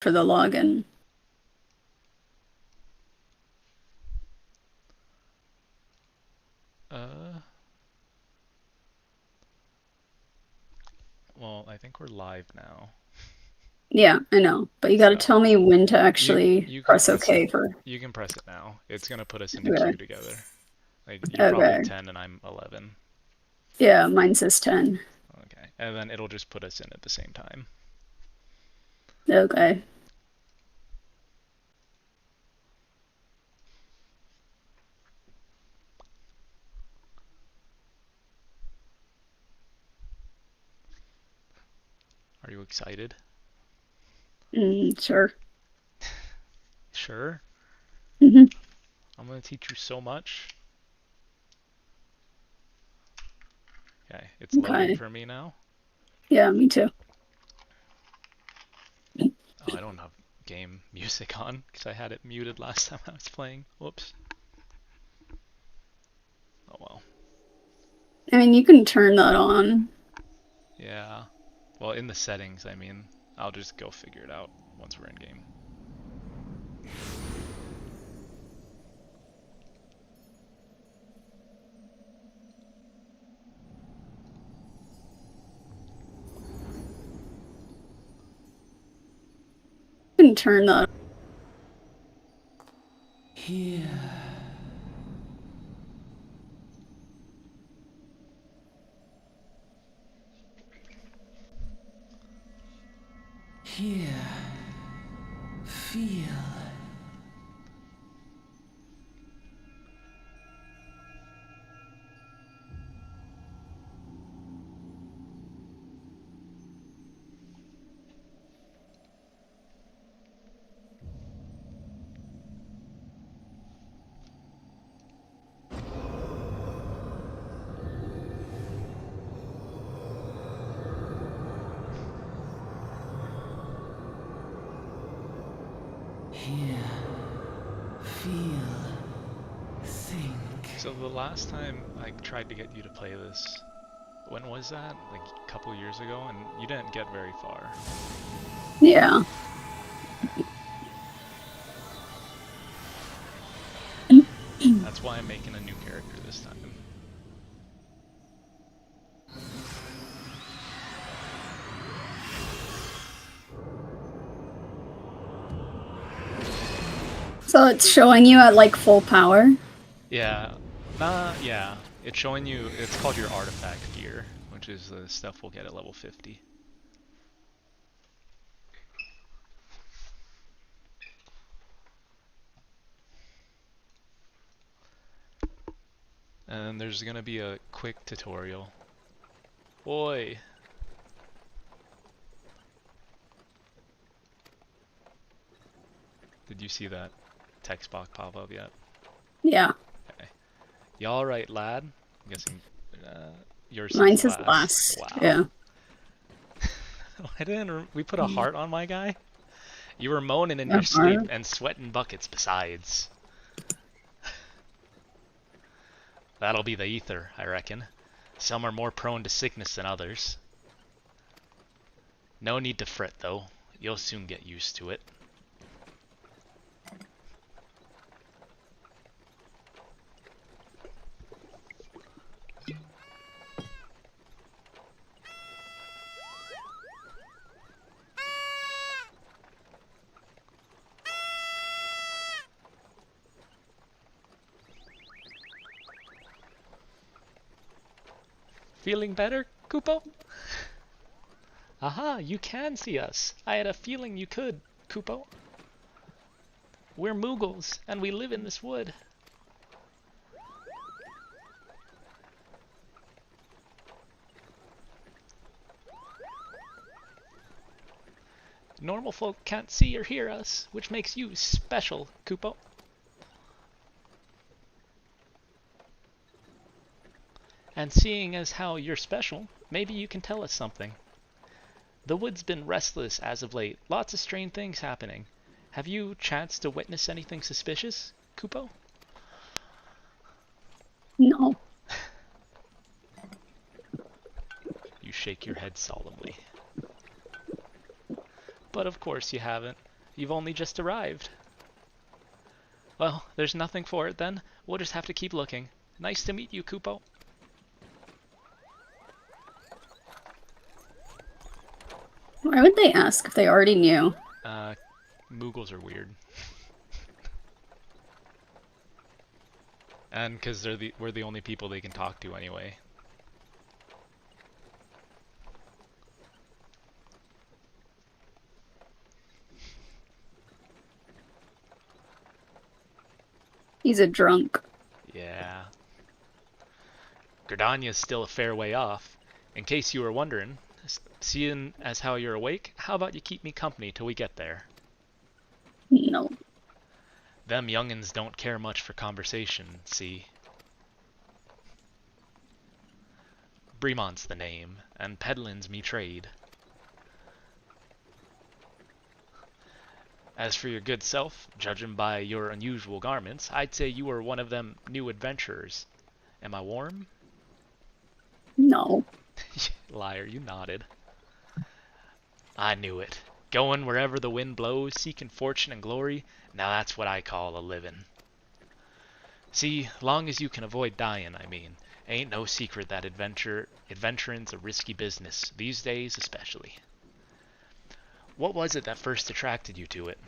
for the login. Well, I think we're live now. Yeah, I know, but you got to So tell me when to you actually you can press press it. OK for. You can press it now. It's gonna put us in a Okay. queue together. Like you're probably Okay. 10 and I'm 11. Yeah, mine says 10. Okay. And then it'll just put us in at the same time. Okay. Are you excited? Sure. Sure. Hmm. I'm gonna teach you so much. Okay, it's loading Okay. for me now. Yeah, me too. Oh, I don't have game music on because I had it muted last time I was playing. Whoops. Oh well. I mean, you can turn that on. Yeah. Well, in the settings, I mean, I'll just go figure it out once we're in game. You can turn that. Here, here, feel. Here, feel, think. So the last time I tried to get you to play this, when was that? Like a couple years ago, and you didn't get very far. Yeah. That's why I'm making a new character this time. So it's showing you at like full power. Yeah, yeah. It's showing you, it's called your artifact gear, which is the stuff we'll get at level 50. And there's gonna be a quick tutorial. Oi! Did you see that text box pop up yet? Yeah. Okay. You alright, lad? I'm guessing yours Mine says says last. last. Wow. Yeah. Why didn't we put a heart on my guy? You were moaning in your sleep Uh-huh. and sweating buckets besides. That'll be the ether, I reckon. Some are more prone to sickness than others. No need to fret, though. You'll soon get used to it. Feeling better, Kupo? Aha, you can see us. I had a feeling you could, Kupo. We're Moogles, and we live in this wood. Normal folk can't see or hear us, which makes you special, Kupo. And seeing as how you're special, maybe you can tell us something. The wood's been restless as of late, lots of strange things happening. Have you chanced to witness anything suspicious, Kupo? No. You shake your head solemnly. But of course you haven't. You've only just arrived. Well, there's nothing for it then. We'll just have to keep looking. Nice to meet you, Kupo. Why would they ask if they already knew? Moogles are weird. And because we're the only people they can talk to anyway. He's a drunk. Yeah. Gridania's still a fair way off. In case you were wondering, seeing as how you're awake, how about you keep me company till we get there? No. Them young'uns don't care much for conversation, see? Bremont's the name, and peddlin's me trade. As for your good self, judging by your unusual garments, I'd say you are one of them new adventurers. Am I warm? No. Liar, you nodded. I knew it. Going wherever the wind blows, seeking fortune and glory, now that's what I call a living. See, long as you can avoid dying, I mean. Ain't no secret that adventuring's a risky business, these days especially. What was it that first attracted you to it?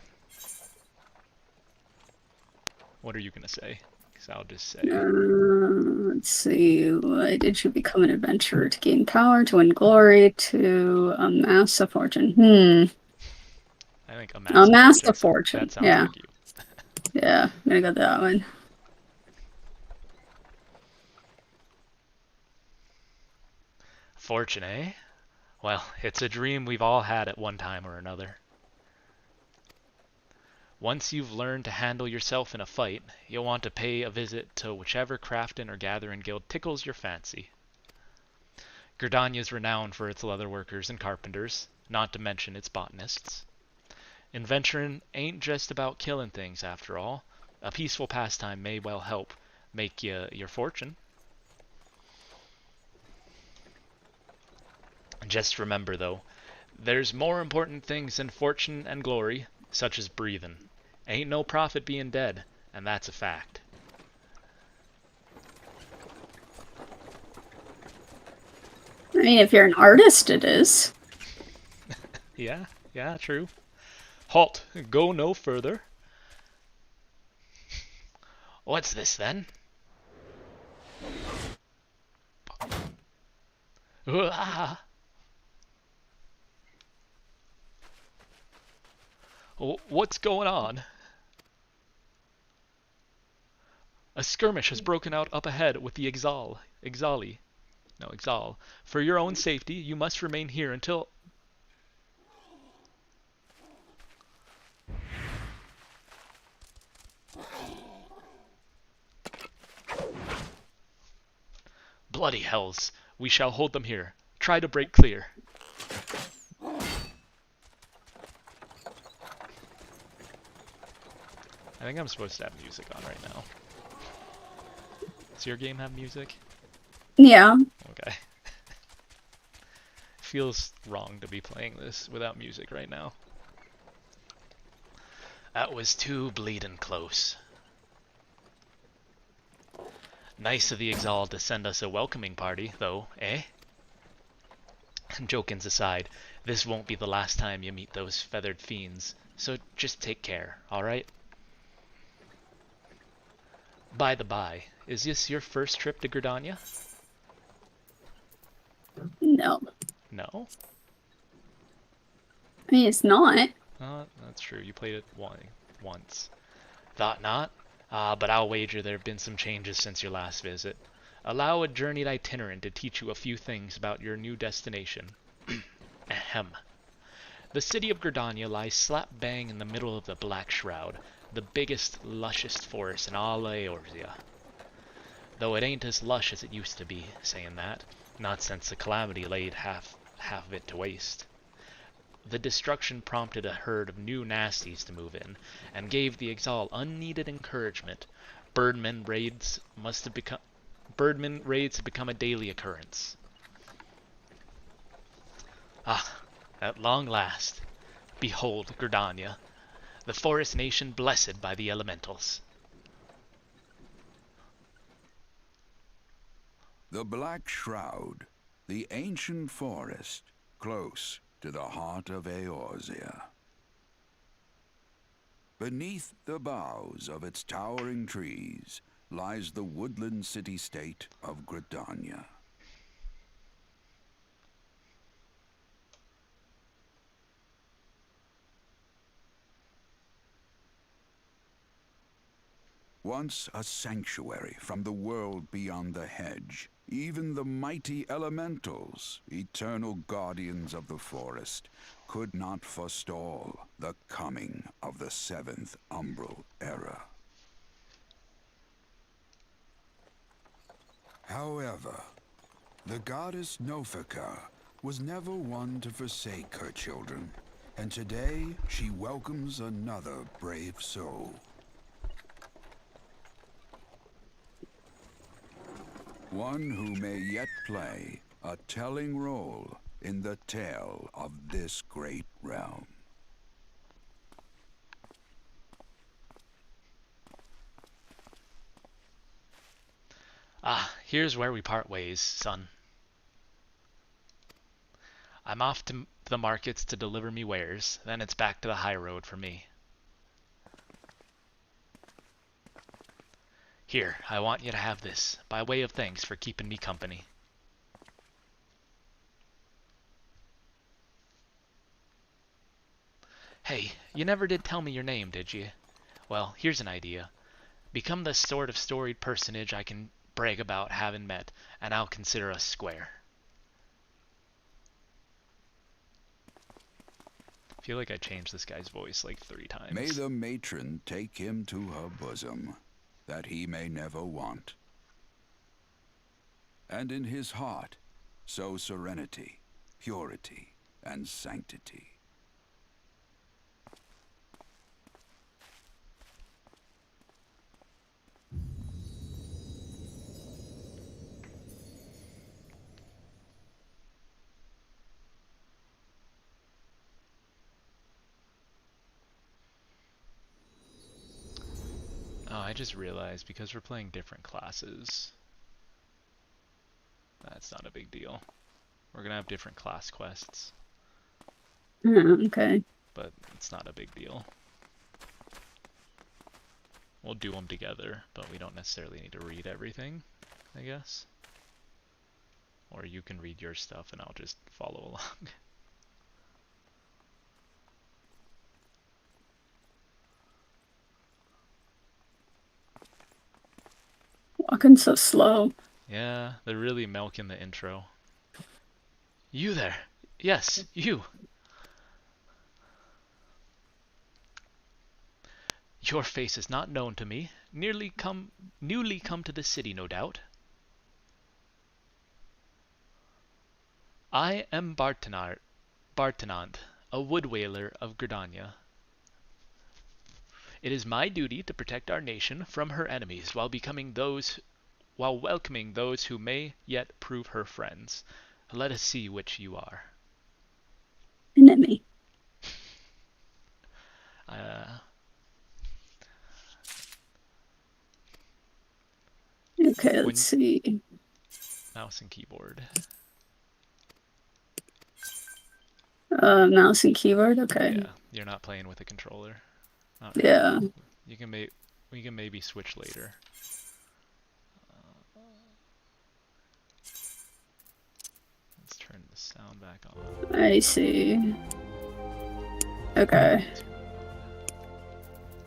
What are you gonna say? Because I'll just say. Let's see. Why did you become an adventurer? To gain power, to win glory, to amass a fortune? I think Amass a fortune. That sounds Yeah. like you. Yeah, I'm gonna go that one. Fortune, eh? Well, it's a dream we've all had at one time or another. Once you've learned to handle yourself in a fight, you'll want to pay a visit to whichever crafting or gathering guild tickles your fancy. Gridania's renowned for its leatherworkers and carpenters, not to mention its botanists. Adventuring ain't just about killing things, after all. A peaceful pastime may well help make your fortune. Just remember, though, there's more important things than fortune and glory, such as breathing. Ain't no profit being dead, and that's a fact. I mean, if you're an artist, it is. Yeah, true. Halt, go no further. What's this, then? Ah! What's going on? A skirmish has broken out up ahead with the Exali. For your own safety, you must remain here until... Bloody hells! We shall hold them here. Try to break clear. I think I'm supposed to have music on right now. Does your game have music? Yeah. Okay. Feels wrong to be playing this without music right now. That was too bleeding close. Nice of the Exalt to send us a welcoming party, though, eh? Jokins aside, this won't be the last time you meet those feathered fiends, so just take care, alright? By the by, is this your first trip to Gridania? No. No? I mean, it's not. That's true. You played it once. Thought not? But I'll wager there have been some changes since your last visit. Allow a journeyed itinerant to teach you a few things about your new destination. Ahem. The city of Gridania lies slap bang in the middle of the Black Shroud, the biggest, lushest forest in all Eorzea. Though it ain't as lush as it used to be, saying that, not since the calamity laid half of it to waste. The destruction prompted a herd of new nasties to move in, and gave the Exalt unneeded encouragement. Birdmen raids have become a daily occurrence. Ah, at long last, behold Gridania. the forest nation blessed by the elementals. The Black Shroud, the ancient forest, close to the heart of Eorzea. Beneath the boughs of its towering trees lies the woodland city-state of Gridania. Once a sanctuary from the world beyond the hedge, even the mighty elementals, eternal guardians of the forest, could not forestall the coming of the seventh umbral era. However, the goddess Nofika was never one to forsake her children, and today she welcomes another brave soul. One who may yet play a telling role in the tale of this great realm. Ah, here's where we part ways, son. I'm off to the markets to deliver me wares, then it's back to the high road for me. Here, I want you to have this, by way of thanks for keeping me company. Hey, you never did tell me your name, did you? Well, here's an idea. Become the sort of storied personage I can brag about having met, and I'll consider us square. I feel like I changed this guy's voice like 3 times. May the matron take him to her bosom, that he may never want. And in his heart, sow serenity, purity, and sanctity. Oh, I just realized because we're playing different classes, that's not a big deal. We're gonna have different class quests, Okay. but it's not a big deal. We'll do them together, but we don't necessarily need to read everything, I guess. Or you can read your stuff and I'll just follow along. Walking so slow. Yeah, they're really milking the intro. You there! Yes, you! Your face is not known to me. Newly come to the city, no doubt. I am Bartanant, a wood whaler of Gridania. It is my duty to protect our nation from her enemies while welcoming those who may yet prove her friends. Let us see which you are. Enemy. Okay, let's see. Mouse and keyboard. Mouse and keyboard. Okay. Yeah, you're not playing with a controller. Not really. Yeah. We can maybe switch later. Let's turn the sound back on. I see. Okay.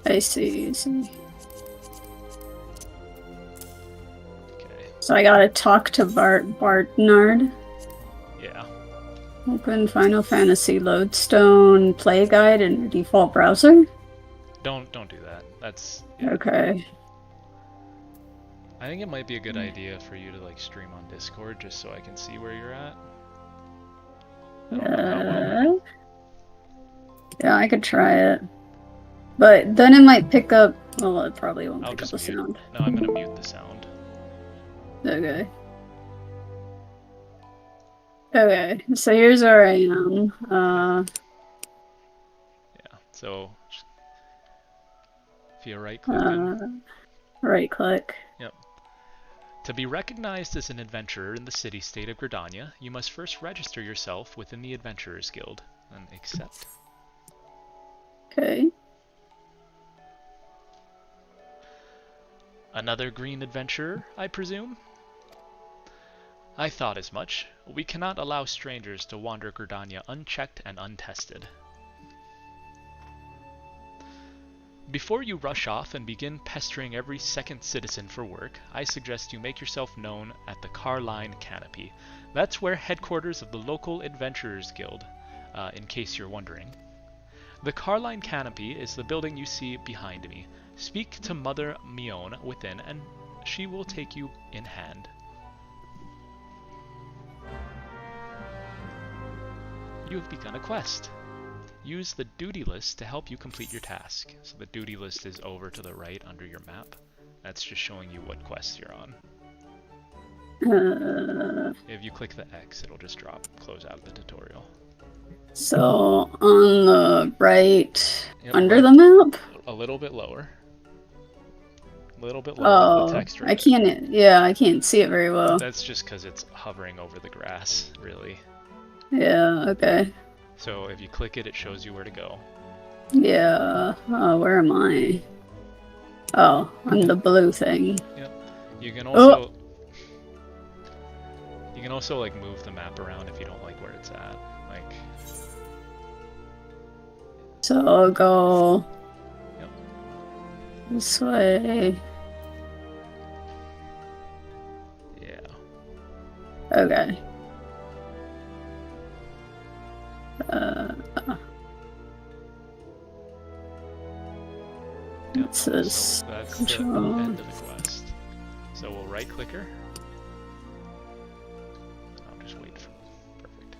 I see. Okay. So I gotta talk to Bartnard. Yeah. Open Final Fantasy Lodestone Play Guide in your default browser. Don't do that. That's okay. I think it might be a good idea for you to like stream on Discord just so I can see where you're at. Yeah, I could try it. But then it might pick up. Well, it probably won't pick up the sound. No, I'm gonna mute the sound. Okay. Okay, so here's where I am. Yeah, so If you right-click it. Right-click. Yep. To be recognized as an adventurer in the city-state of Gridania, you must first register yourself within the Adventurers Guild. And accept. Okay. Another green adventurer, I presume? I thought as much. We cannot allow strangers to wander Gridania unchecked and untested. Before you rush off and begin pestering every second citizen for work, I suggest you make yourself known at the Carline Canopy. That's where headquarters of the local Adventurers Guild, in case you're wondering. The Carline Canopy is the building you see behind me. Speak to Mother Mion within, and she will take you in hand. You have begun a quest. Use the duty list to help you complete your task. So the duty list is over to the right under your map. That's just showing you what quests you're on. If you click the X, it'll just close out the tutorial. So on the right, Yep, under right, the map? a little bit lower. A little bit lower. The text right I can't. Yeah, I can't see it very well. That's just because it's hovering over the grass, really. Yeah. Okay. So if you click it, it shows you where to go. Yeah. Where am I? Oh, I'm the blue thing. Yep. You can also like move the map around if you don't like where it's at. Like. So I'll go. Yep. This way. Yeah. Okay. Yep. It says So that's control. the end of the quest. So we'll right click her. I'll just wait for perfect.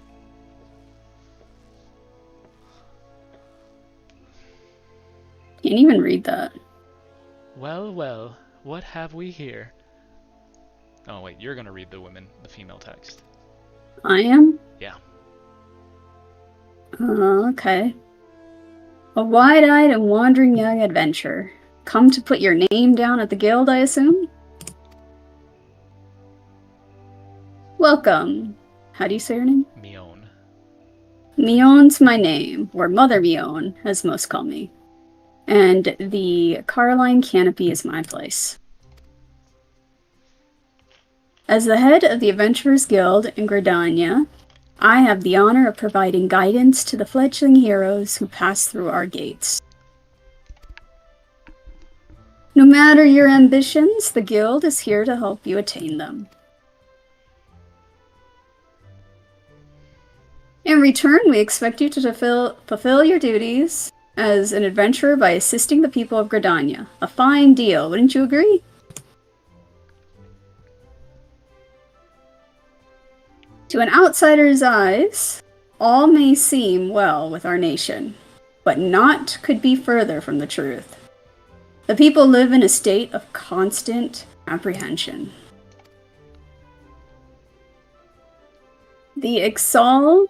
Can't even read that. Well, well, what have we here? Oh wait, you're gonna read the female text. I am? Yeah. Okay. A wide-eyed and wandering young adventurer. Come to put your name down at the guild, I assume? Welcome. How do you say your name? Mion. Mion's my name, or Mother Mion, as most call me. And the Carline Canopy is my place. As the head of the Adventurers Guild in Gridania, I have the honor of providing guidance to the fledgling heroes who pass through our gates. No matter your ambitions, the Guild is here to help you attain them. In return, we expect you to fulfill your duties as an adventurer by assisting the people of Gridania. A fine deal, wouldn't you agree? To an outsider's eyes, all may seem well with our nation, but naught could be further from the truth. The people live in a state of constant apprehension. The XIV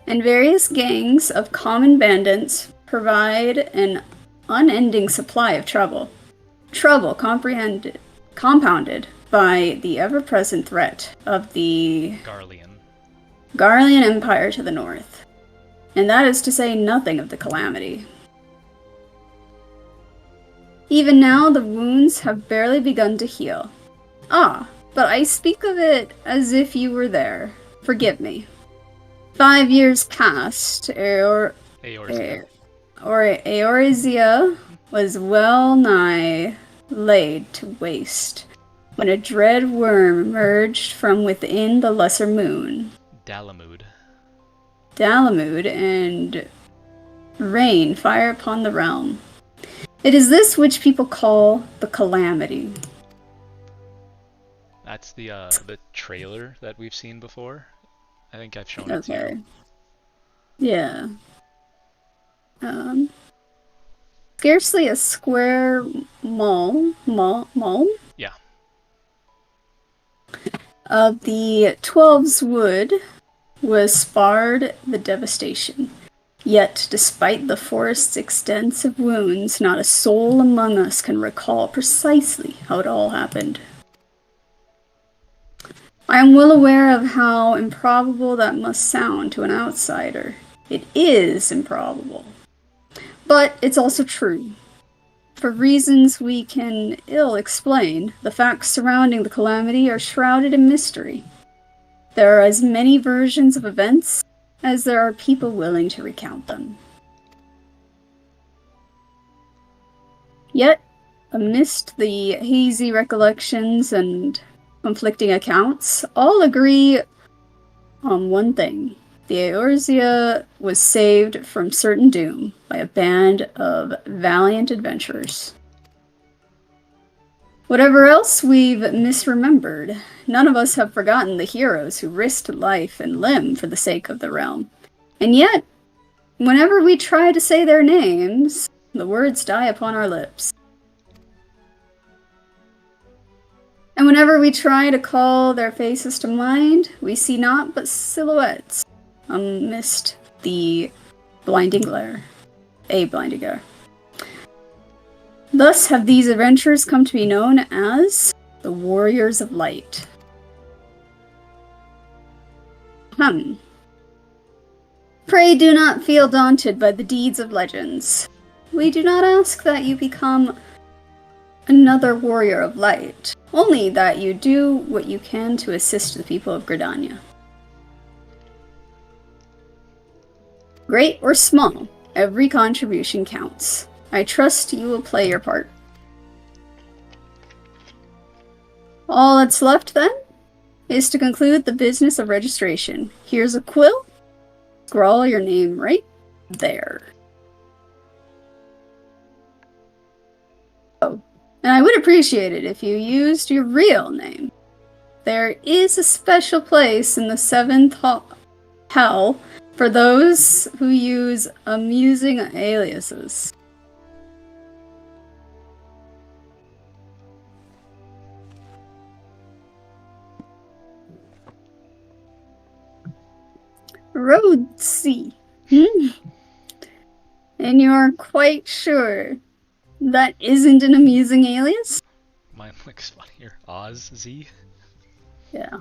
and various gangs of common bandits provide an unending supply of trouble. Trouble compounded by the ever-present threat of the Garlean Empire to the north. And that is to say nothing of the calamity. Even now, the wounds have barely begun to heal. Ah, but I speak of it as if you were there. Forgive me. 5 years past, Eorzea was well nigh laid to waste when a dread worm emerged from within the lesser moon. Dalamud, and rain fire upon the realm. It is this which people call the calamity. That's the trailer that we've seen before. I think I've shown it to you. Yeah. Scarcely a square mall? Yeah. Of the 12's wood was sparred the devastation. Yet, despite the forest's extensive wounds, not a soul among us can recall precisely how it all happened. I am well aware of how improbable that must sound to an outsider. It is improbable. But it's also true. For reasons we can ill explain, the facts surrounding the calamity are shrouded in mystery. There are as many versions of events as there are people willing to recount them. Yet, amidst the hazy recollections and conflicting accounts, all agree on one thing. The Eorzea was saved from certain doom by a band of valiant adventurers. Whatever else we've misremembered, none of us have forgotten the heroes who risked life and limb for the sake of the realm. And yet, whenever we try to say their names, the words die upon our lips. And whenever we try to call their faces to mind, we see naught but silhouettes amidst the blinding glare. A blinding glare. Thus have these adventures come to be known as the Warriors of Light. Pray do not feel daunted by the deeds of legends. We do not ask that you become another Warrior of Light, only that you do what you can to assist the people of Gridania. Great or small, every contribution counts. I trust you will play your part. All that's left, then, is to conclude the business of registration. Here's a quill. Scrawl your name right there. Oh, and I would appreciate it if you used your real name. There is a special place in the 7th hell for those who use amusing aliases. Rhoads. And you're quite sure that isn't an amusing alias? Mine looks funnier. Oz Z. Yeah.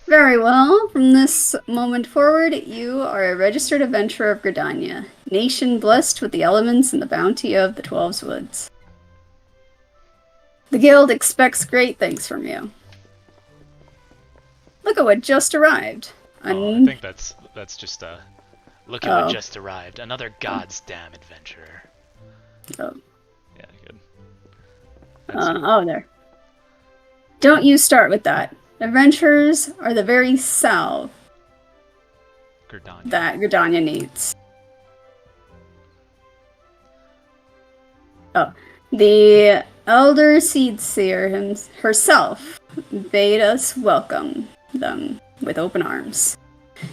Very well. From this moment forward, you are a registered adventurer of Gridania, nation blessed with the elements and the bounty of the 12's Woods. The guild expects great things from you. Look at what just arrived. Oh, I think that's just look at what just arrived. Another god's damn adventurer. Oh. Yeah, good. There. Don't you start with that. Adventurers are the very salve that Gridania needs. Oh, the Elder Seedseer herself bade us welcome them with open arms.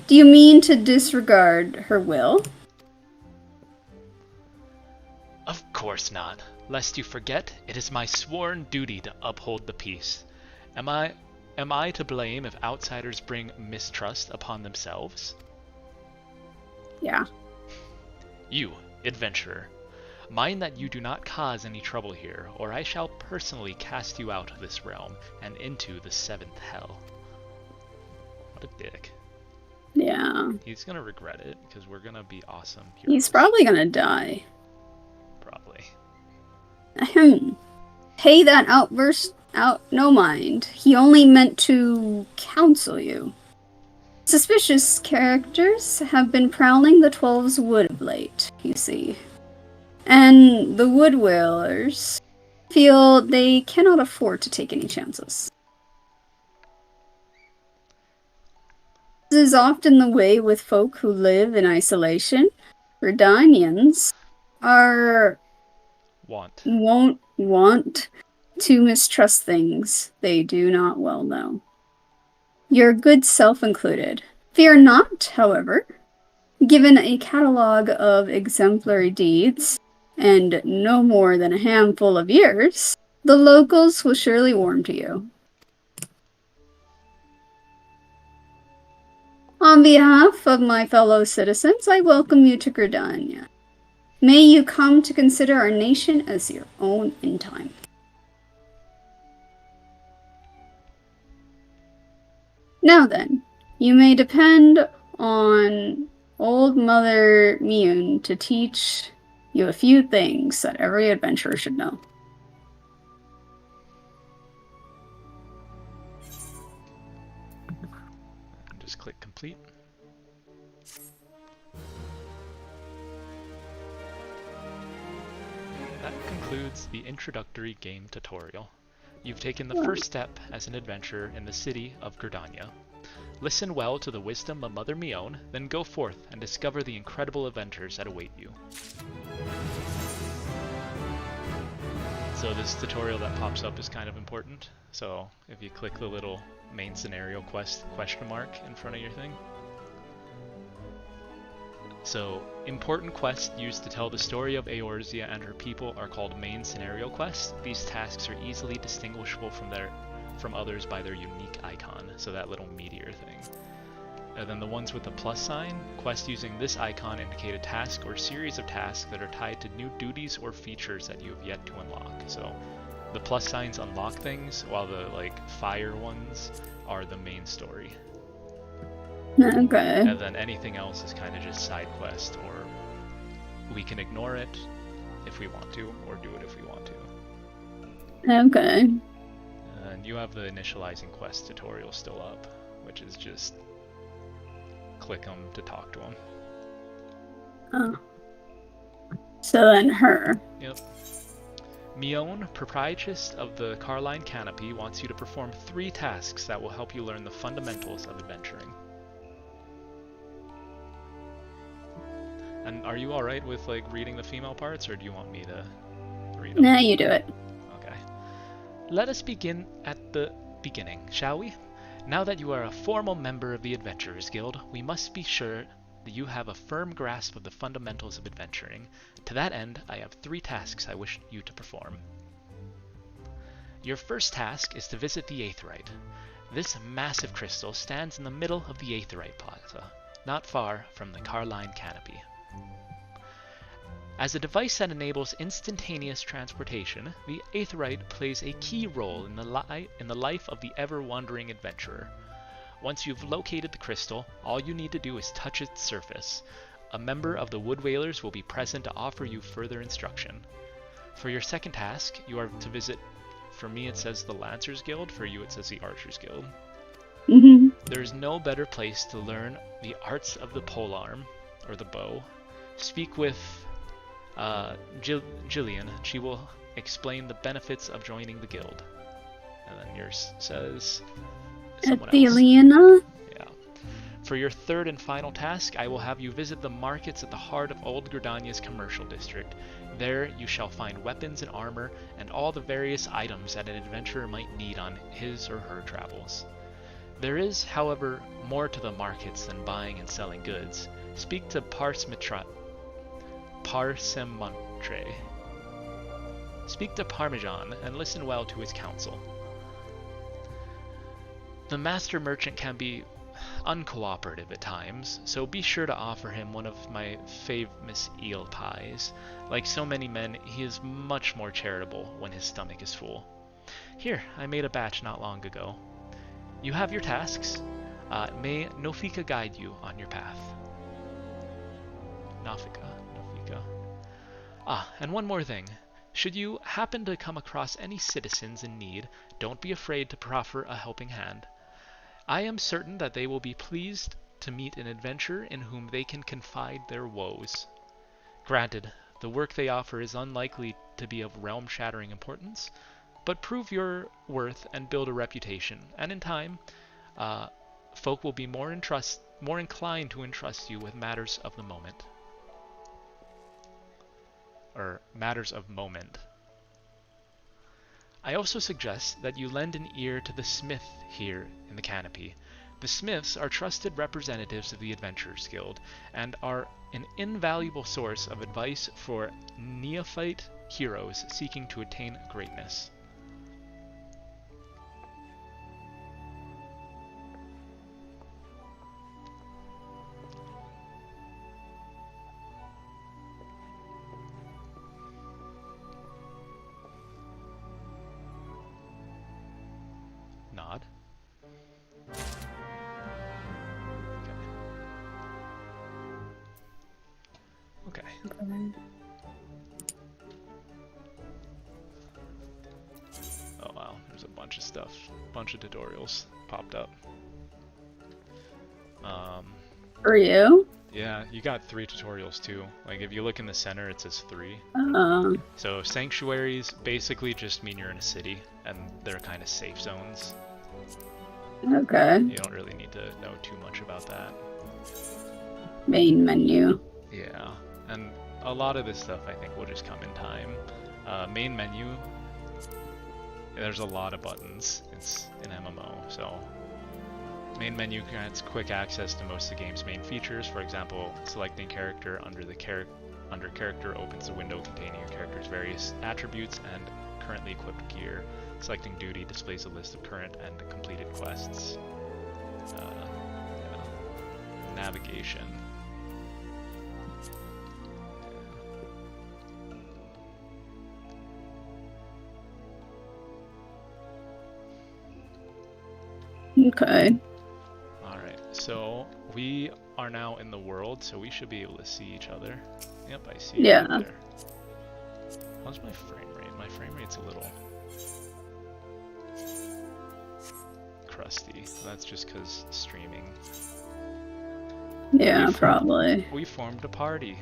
Do you mean to disregard her will? Of course not. Lest you forget, it is my sworn duty to uphold the peace. Am I to blame if outsiders bring mistrust upon themselves? Yeah. You, adventurer, mind that you do not cause any trouble here, or I shall personally cast you out of this realm and into the 7th hell. What a dick. Yeah. He's gonna regret it, because we're gonna be awesome heroes. He's probably gonna die. Probably. Pay that outburst out no mind. He only meant to counsel you. Suspicious characters have been prowling the 12's Wood of late, you see. And the Wood Whalers feel they cannot afford to take any chances. This is often the way with folk who live in isolation. Redanians won't want to mistrust things they do not well know. Your good self included. Fear not, however. Given a catalogue of exemplary deeds, and no more than a handful of years, the locals will surely warm to you. On behalf of my fellow citizens, I welcome you to Gridania. May you come to consider our nation as your own in time. Now then, you may depend on Old Mother Mioun to teach you a few things that every adventurer should know. And just click complete. That concludes the introductory game tutorial. You've taken the first step as an adventurer in the city of Gridania. Listen well to the wisdom of Mother Mioun, then go forth and discover the incredible adventures that await you. So this tutorial that pops up is kind of important. So if you click the little main scenario quest question mark in front of your thing. So, important quests used to tell the story of Eorzea and her people are called main scenario quests. These tasks are easily distinguishable from others by their unique icon, so that little meteor thing. And then the ones with the plus sign, quests using this icon indicate a task or series of tasks that are tied to new duties or features that you have yet to unlock. So, the plus signs unlock things, while the fire ones are the main story. Okay. And then anything else is kind of just side quest, or we can ignore it if we want to, or do it if we want to. Okay. And you have the initializing quest tutorial still up, which is just click them to talk to them. Oh. So then her. Yep. Mioun, proprietress of the Carline Canopy, wants you to perform 3 tasks that will help you learn the fundamentals of adventuring. And are you alright with reading the female parts, or do you want me to read them? Nah, you do it. Okay. Let us begin at the beginning, shall we? Now that you are a formal member of the Adventurers Guild, we must be sure that you have a firm grasp of the fundamentals of adventuring. To that end, I have 3 tasks I wish you to perform. Your first task is to visit the Aetheryte. This massive crystal stands in the middle of the Aetheryte Plaza, not far from the Carline Canopy. As a device that enables instantaneous transportation, the Aetheryte plays a key role in the life of the ever-wandering adventurer. Once you've located the crystal, all you need to do is touch its surface. A member of the Wood Whalers will be present to offer you further instruction. For your second task, you are to visit, for me it says the Lancers Guild, for you it says the Archers Guild. Mm-hmm. There is no better place to learn the arts of the polearm, or the bow. Speak with Jillian. She will explain the benefits of joining the guild. And then yours says someone else. Atheliana? Yeah. For your third and final task, I will have you visit the markets at the heart of Old Gridania's commercial district. There you shall find weapons and armor, and all the various items that an adventurer might need on his or her travels. There is, however, more to the markets than buying and selling goods. Speak to Parsemontre. Speak to Parmesan and listen well to his counsel. The master merchant can be uncooperative at times, so be sure to offer him one of my famous eel pies. Like so many men, he is much more charitable when his stomach is full. Here, I made a batch not long ago. You have your tasks. May Nofika guide you on your path. Nofika. And one more thing. Should you happen to come across any citizens in need, don't be afraid to proffer a helping hand. I am certain that they will be pleased to meet an adventurer in whom they can confide their woes. Granted, the work they offer is unlikely to be of realm-shattering importance, but prove your worth and build a reputation, and in time, folk will be more inclined to entrust you with matters of the moment. Or matters of moment. I also suggest that you lend an ear to the smith here in the Canopy. The smiths are trusted representatives of the Adventurers Guild, and are an invaluable source of advice for neophyte heroes seeking to attain greatness. bunch of tutorials popped up. For you? Yeah, you got 3 tutorials too. Like if you look in the center, it says 3. Uh, So sanctuaries basically just mean you're in a city, and they're kind of safe zones. okay. You don't really need to know too much about that. Main menu. Yeah, and a lot of this stuff I think will just come in time. Main menu, there's a lot of buttons. It's an MMO, so main menu grants quick access to most of the game's main features. For example, selecting character under character opens a window containing your character's various attributes and currently equipped gear. Selecting duty displays a list of current and completed quests. Navigation. Okay. Alright, so we are now in the world, so we should be able to see each other. Yep, I see you Yeah. right there. How's my frame rate? My frame rate's a little crusty. That's just because streaming. Yeah, probably. We formed a party.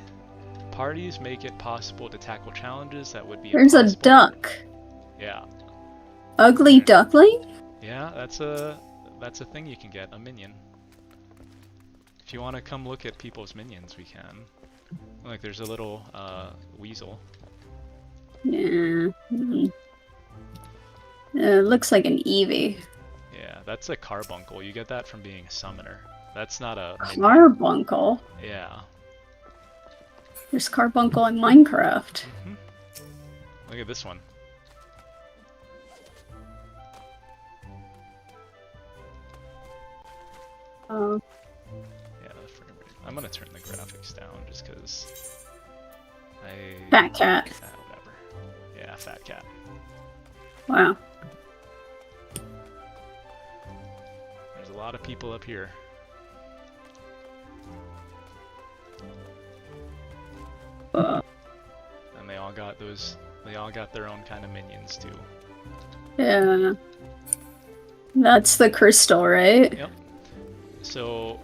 Parties make it possible to tackle challenges that would be There's a impossible. duck. Yeah. Ugly duckling? Yeah, that's a thing you can get, a minion. If you want to come look at people's minions, we can. Like, there's a little weasel. Yeah. It looks like an Eevee. Yeah, that's a carbuncle. You get that from being a summoner. That's not a minion. Carbuncle? Yeah. There's carbuncle in Minecraft. Look at this one. Oh. Yeah, the frame rate. I'm gonna turn the graphics down just because Fat cat. Whatever. Yeah, fat cat. Wow. There's a lot of people up here. And they all got their own kind of minions too. Yeah. That's the crystal, right? Yep. So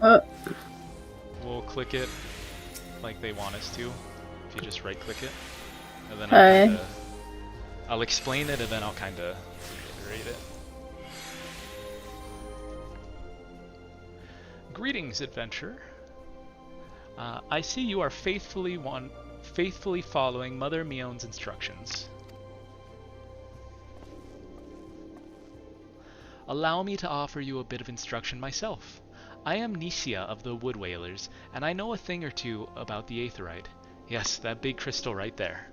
we'll click it like they want us to. If you just right click it. And then I'll explain it and then I'll kinda reiterate it. Greetings, adventurer. I see you are faithfully following Mother Mion's instructions. Allow me to offer you a bit of instruction myself. I am Nisia of the Wood Whalers, and I know a thing or two about the Aetheryte. Yes, that big crystal right there.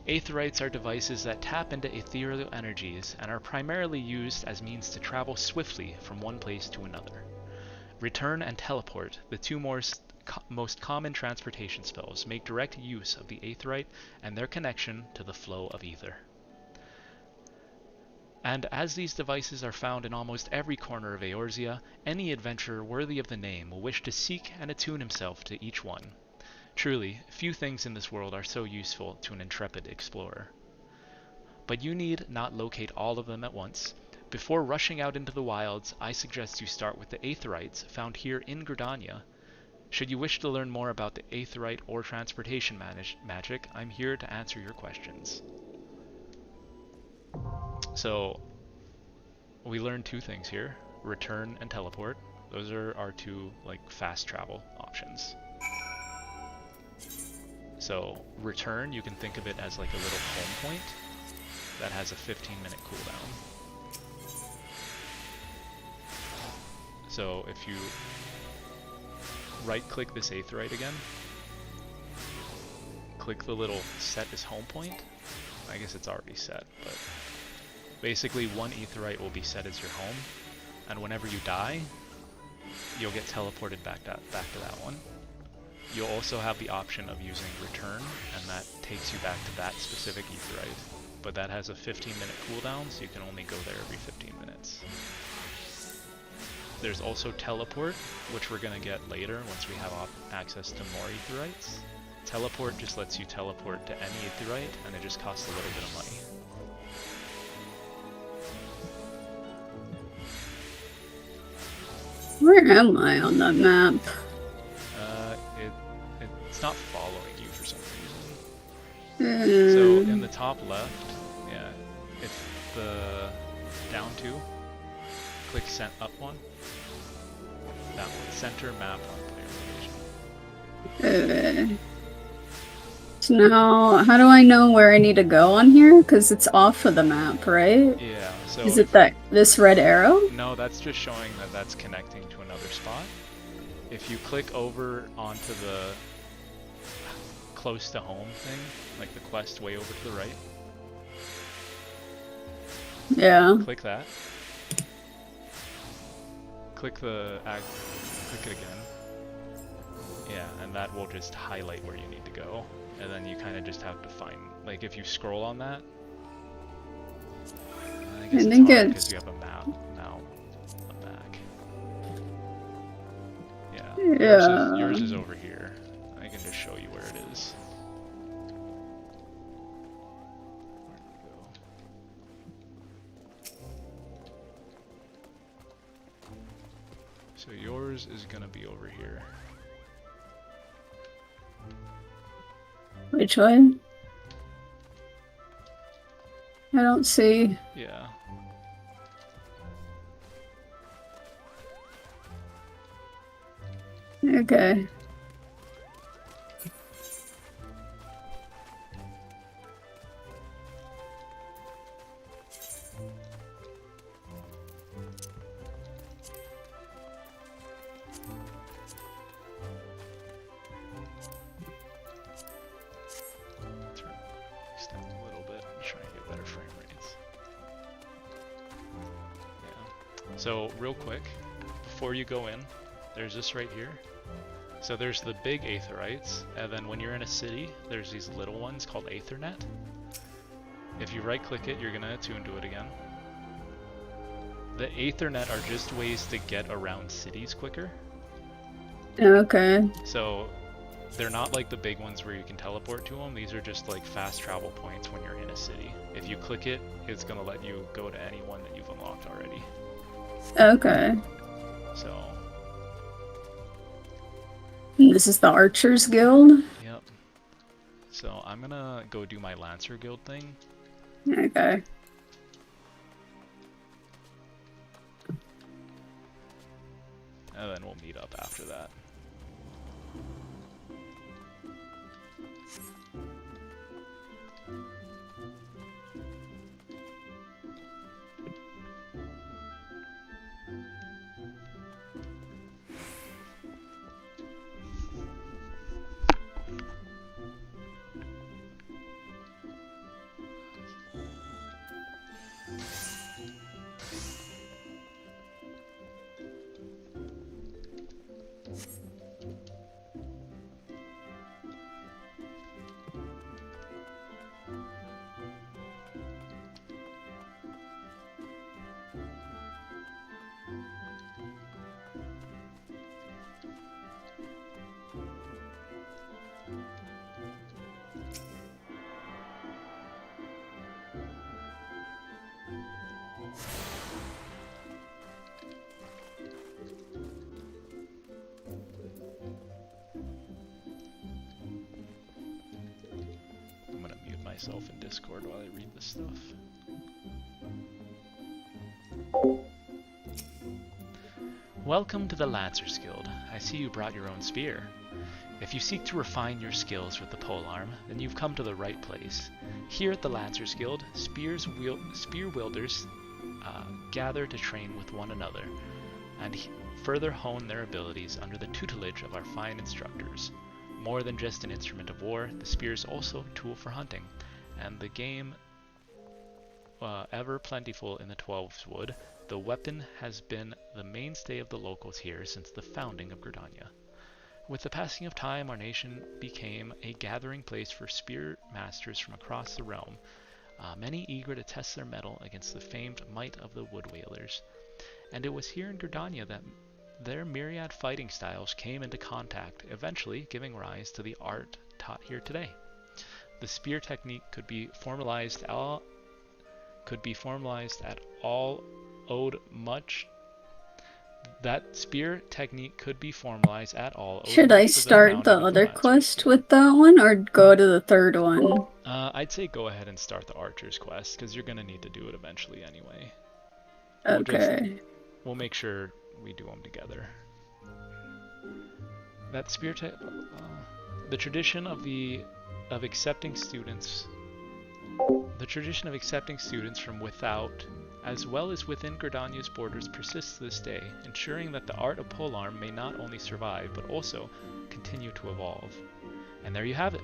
Aetherites are devices that tap into ethereal energies and are primarily used as means to travel swiftly from one place to another. Return and teleport, the two most common transportation spells, make direct use of the Aetheryte and their connection to the flow of ether. And as these devices are found in almost every corner of Eorzea, any adventurer worthy of the name will wish to seek and attune himself to each one. Truly, few things in this world are so useful to an intrepid explorer. But you need not locate all of them at once. Before rushing out into the wilds, I suggest you start with the Aetherites found here in Gridania. Should you wish to learn more about the Aetherite or transportation magic, I'm here to answer your questions. So, we learned 2 things here, return and teleport. Those are our 2 fast travel options. So, return, you can think of it as like a little home point that has a 15-minute cooldown. So, if you right-click this Aetherite again, click the little set as home point. I guess it's already set, but basically one Aetherite will be set as your home, and whenever you die, you'll get teleported back to that one. You'll also have the option of using return, and that takes you back to that specific Aetherite, but that has a 15-minute cooldown, so you can only go there every 15 minutes. There's also teleport, which we're going to get later once we have access to more Aetherites. Teleport just lets you teleport to any Aetherite, and it just costs a little bit of money. Where am I on that map? It's not following you for some reason. So in the top left, yeah, it's the down two. Click sent up one. That one. Center map on player location. So now, how do I know where I need to go on here? Because it's off of the map, right? Yeah. So is it this red arrow? No, that's just showing that that's connecting to another spot. If you click over onto the close to home thing, like the quest way over to the right. Yeah. Click that. Click it again. Yeah, and that will just highlight where you need to go. And then you kind of just have to find, like if you scroll on that, I guess it's hard because you have a map now on the back. Yeah. Yours is over here. I can just show you where it is. Where did we go? So yours is gonna be over here. Which way? I don't see. Yeah. Okay. Extend a little bit and try and get better frame rates. Yeah. So real quick, before you go in, there's this right here. So there's the big aetherites, and then when you're in a city, there's these little ones called Aethernet. If you right click it, you're gonna attune to it again. The Aethernet are just ways to get around cities quicker. Okay. So they're not like the big ones where you can teleport to them. These are just like fast travel points when you're in a city. If you click it, it's gonna let you go to any one that you've unlocked already. Okay. So. This is the Archers Guild? Yep. So I'm gonna go do my Lancer Guild thing. Okay. And then we'll meet up after that. Myself in Discord while I read this stuff. Welcome to the Lancers Guild. I see you brought your own spear. If you seek to refine your skills with the polearm, then you've come to the right place. Here at the Lancers Guild, spear wielders gather to train with one another and further hone their abilities under the tutelage of our fine instructors. More than just an instrument of war, the spear is also a tool for hunting, and the game ever plentiful in the Twelves Wood, the weapon has been the mainstay of the locals here since the founding of Gridania. With the passing of time, our nation became a gathering place for spear masters from across the realm, many eager to test their mettle against the famed might of the Wood Whalers. And it was here in Gridania that their myriad fighting styles came into contact, eventually giving rise to the art taught here today. The spear technique could be formalized at all owed much That spear technique could be formalized at all. Should over I to start mountain the of other Lancers quest Guild. with that one, or go to the third one? I'd say go ahead and start the Archer's quest, because you're going to need to do it eventually anyway. Okay. We'll make sure we do them together. That spear type, the tradition of accepting students, from without, as well as within Gridania's borders, persists to this day, ensuring that the art of polearm may not only survive but also continue to evolve. And there you have it.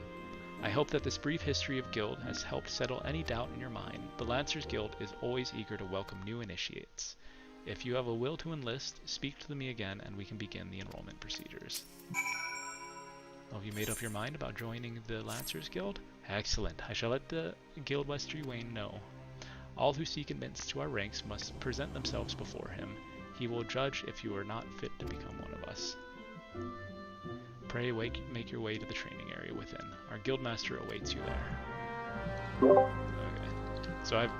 I hope that this brief history of Guild has helped settle any doubt in your mind. The Lancers Guild is always eager to welcome new initiates. If you have a will to enlist, speak to me again and we can begin the enrollment procedures. Have you made up your mind about joining the Lancers Guild? Excellent. I shall let the Guild Westry Wayne know. All who seek admittance to our ranks must present themselves before him. He will judge if you are not fit to become one of us. Pray make your way to the training area within. Our guildmaster awaits you there. Okay. So I've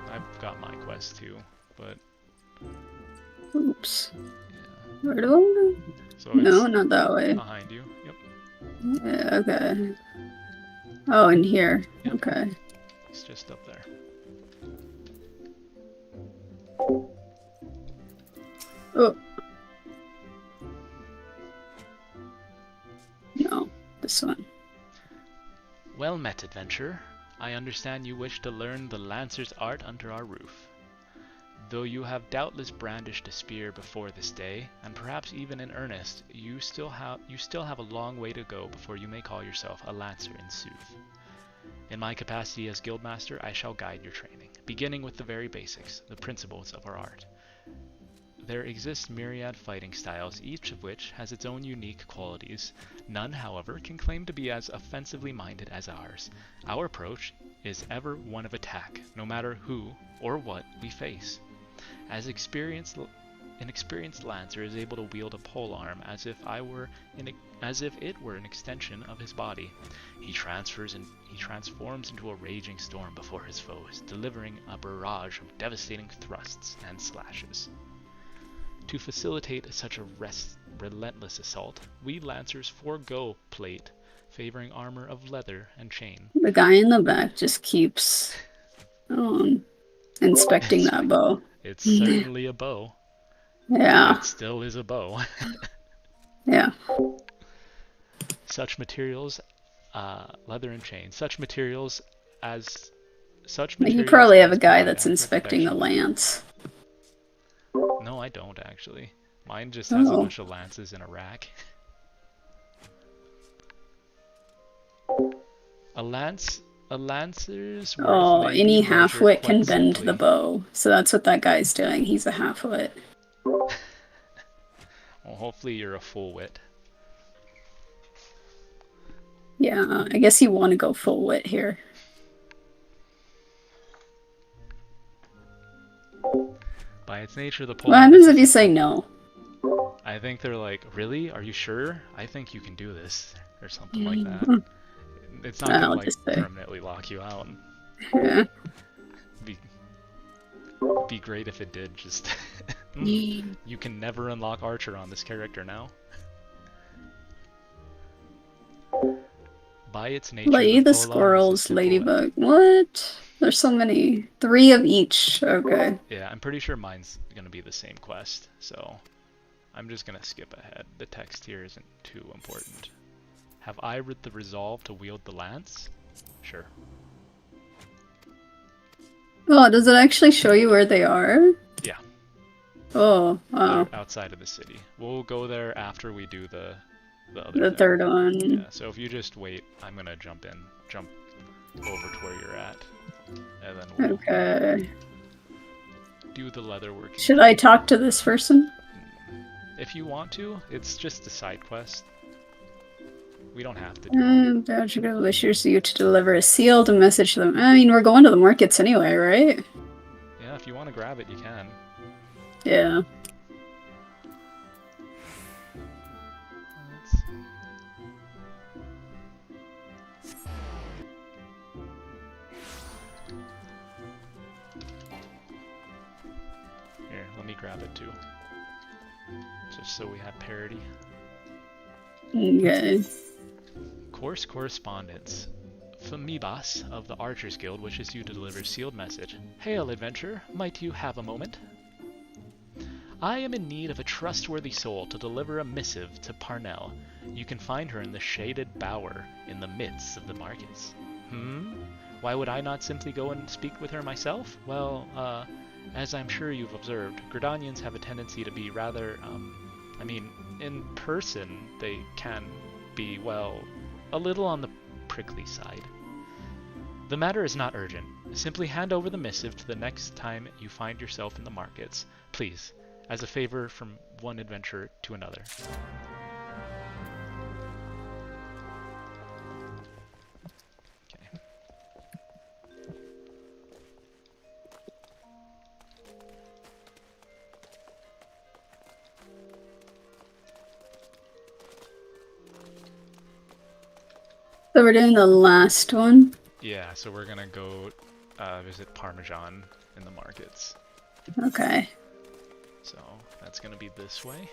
got my quest too, but Oops. yeah. Where do I go? So No, it's not that way. behind you. Yep. Yeah, okay. Oh, in here. Yep. Okay. It's just up there. Oh. No, this one. Well met, adventurer. I understand you wish to learn the Lancer's art under our roof. Though you have doubtless brandished a spear before this day, and perhaps even in earnest, you still have a long way to go before you may call yourself a Lancer in sooth. In my capacity as Guildmaster, I shall guide your training, beginning with the very basics, the principles of our art. There exist myriad fighting styles, each of which has its own unique qualities. None, however, can claim to be as offensively minded as ours. Our approach is ever one of attack, no matter who or what we face. An experienced Lancer is able to wield a polearm as if it were an extension of his body. He transforms into a raging storm before his foes, delivering a barrage of devastating thrusts and slashes. To facilitate such a relentless assault, we Lancers forego plate, favoring armor of leather and chain. The guy in the back just keeps inspecting that bow. It's certainly a bow. Yeah. It still is a bow. Yeah. Such materials, leather and chain. You probably have a as guy provide that's accurate inspecting a protection. lance. No, I don't actually. Mine just has a bunch of lances in a rack. A lancer's worth may Any be measured half-wit can quite bend simply. the bow. So that's what that guy's doing. He's a half-wit. Well, hopefully you're a full wit. Yeah, I guess you want to go full wit here. By its nature, the What happens if you say no? I think they're like, really? Are you sure? I think you can do this, or something like that. It's not I'll gonna like just say. permanently lock you out. Yeah. Be great if it did. Just you can never unlock Archer on this character now. By its nature, Lay the polearm is a squirrels, simple ladybug. What? There's so many. 3 of each. Okay. Yeah, I'm pretty sure mine's gonna be the same quest, so I'm just gonna skip ahead. The text here isn't too important. Have I the resolve to wield the lance? Sure. Oh, does it actually show you where they are? Yeah. Oh, wow. They're outside of the city. We'll go there after we do the other The thing. third one. Yeah, so if you just wait, I'm gonna jump over to where you're at, and then we'll Okay. do the leather work. Should I talk to this person? If you want to, it's just a side quest. We don't have to do it. Badger wishes you to deliver a sealed message to them. I mean, we're going to the markets anyway, right? Yeah, if you want to grab it, you can. Yeah. Let's... Here, let me grab it too. So just so we had parity. Okay. Course correspondence. Famibas of the Archers Guild wishes you to deliver sealed message. Hail, adventurer. Might you have a moment? I am in need of a trustworthy soul to deliver a missive to Parnell. You can find her in the shaded bower in the midst of the markets. Why would I not simply go and speak with her myself? Well, as I'm sure you've observed, Gridanians have a tendency to be rather, I mean, in person they can be, well, a little on the prickly side. The matter is not urgent. Simply hand over the missive to the next time you find yourself in the markets. Please, as a favor from one adventurer to another. Okay. So we're doing the last one? Yeah, so we're gonna go visit Parmesan in the markets. Okay. So that's gonna be this way.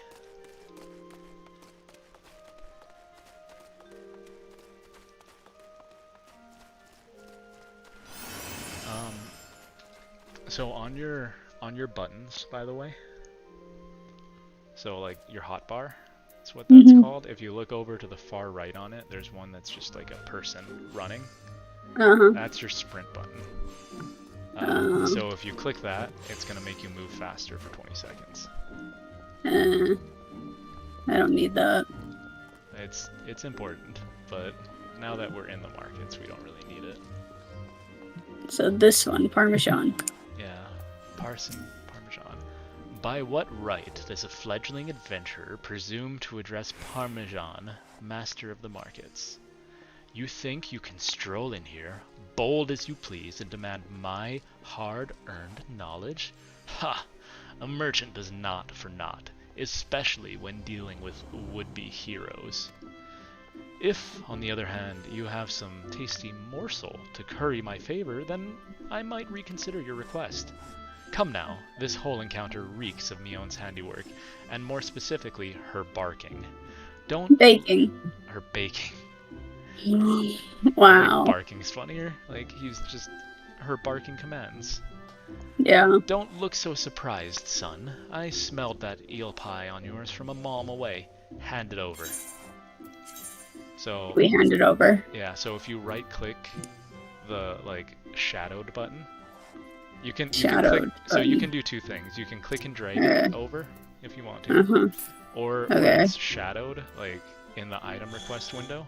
So on your buttons, by the way. So like your hotbar, that's what that's called. If you look over to the far right on it, there's one that's just like a person running. That's your sprint button. So if you click that, it's gonna make you move faster for 20 seconds. I don't need that. It's important, but now that we're in the markets, we don't really need it. So this one, Parmesan. Yeah, Parmesan. By what right does a fledgling adventurer presume to address Parmesan, master of the markets? You think you can stroll in here, bold as you please, and demand my hard-earned knowledge? Ha! A merchant does not for naught, especially when dealing with would-be heroes. If, on the other hand, you have some tasty morsel to curry my favor, then I might reconsider your request. Come now, this whole encounter reeks of Mion's handiwork, and more specifically, her barking. Don't... Baking. Her baking. Wow. Like, barking's funnier. Like, he's just... her barking commands. Yeah. Don't look so surprised, son. I smelled that eel pie on yours from a mile away. Hand it over. So... We hand it over. Yeah, so if you right-click the, like, shadowed button, you can click, so you can do two things. You can click and drag it over if you want to, or when it's shadowed, like in the item request window.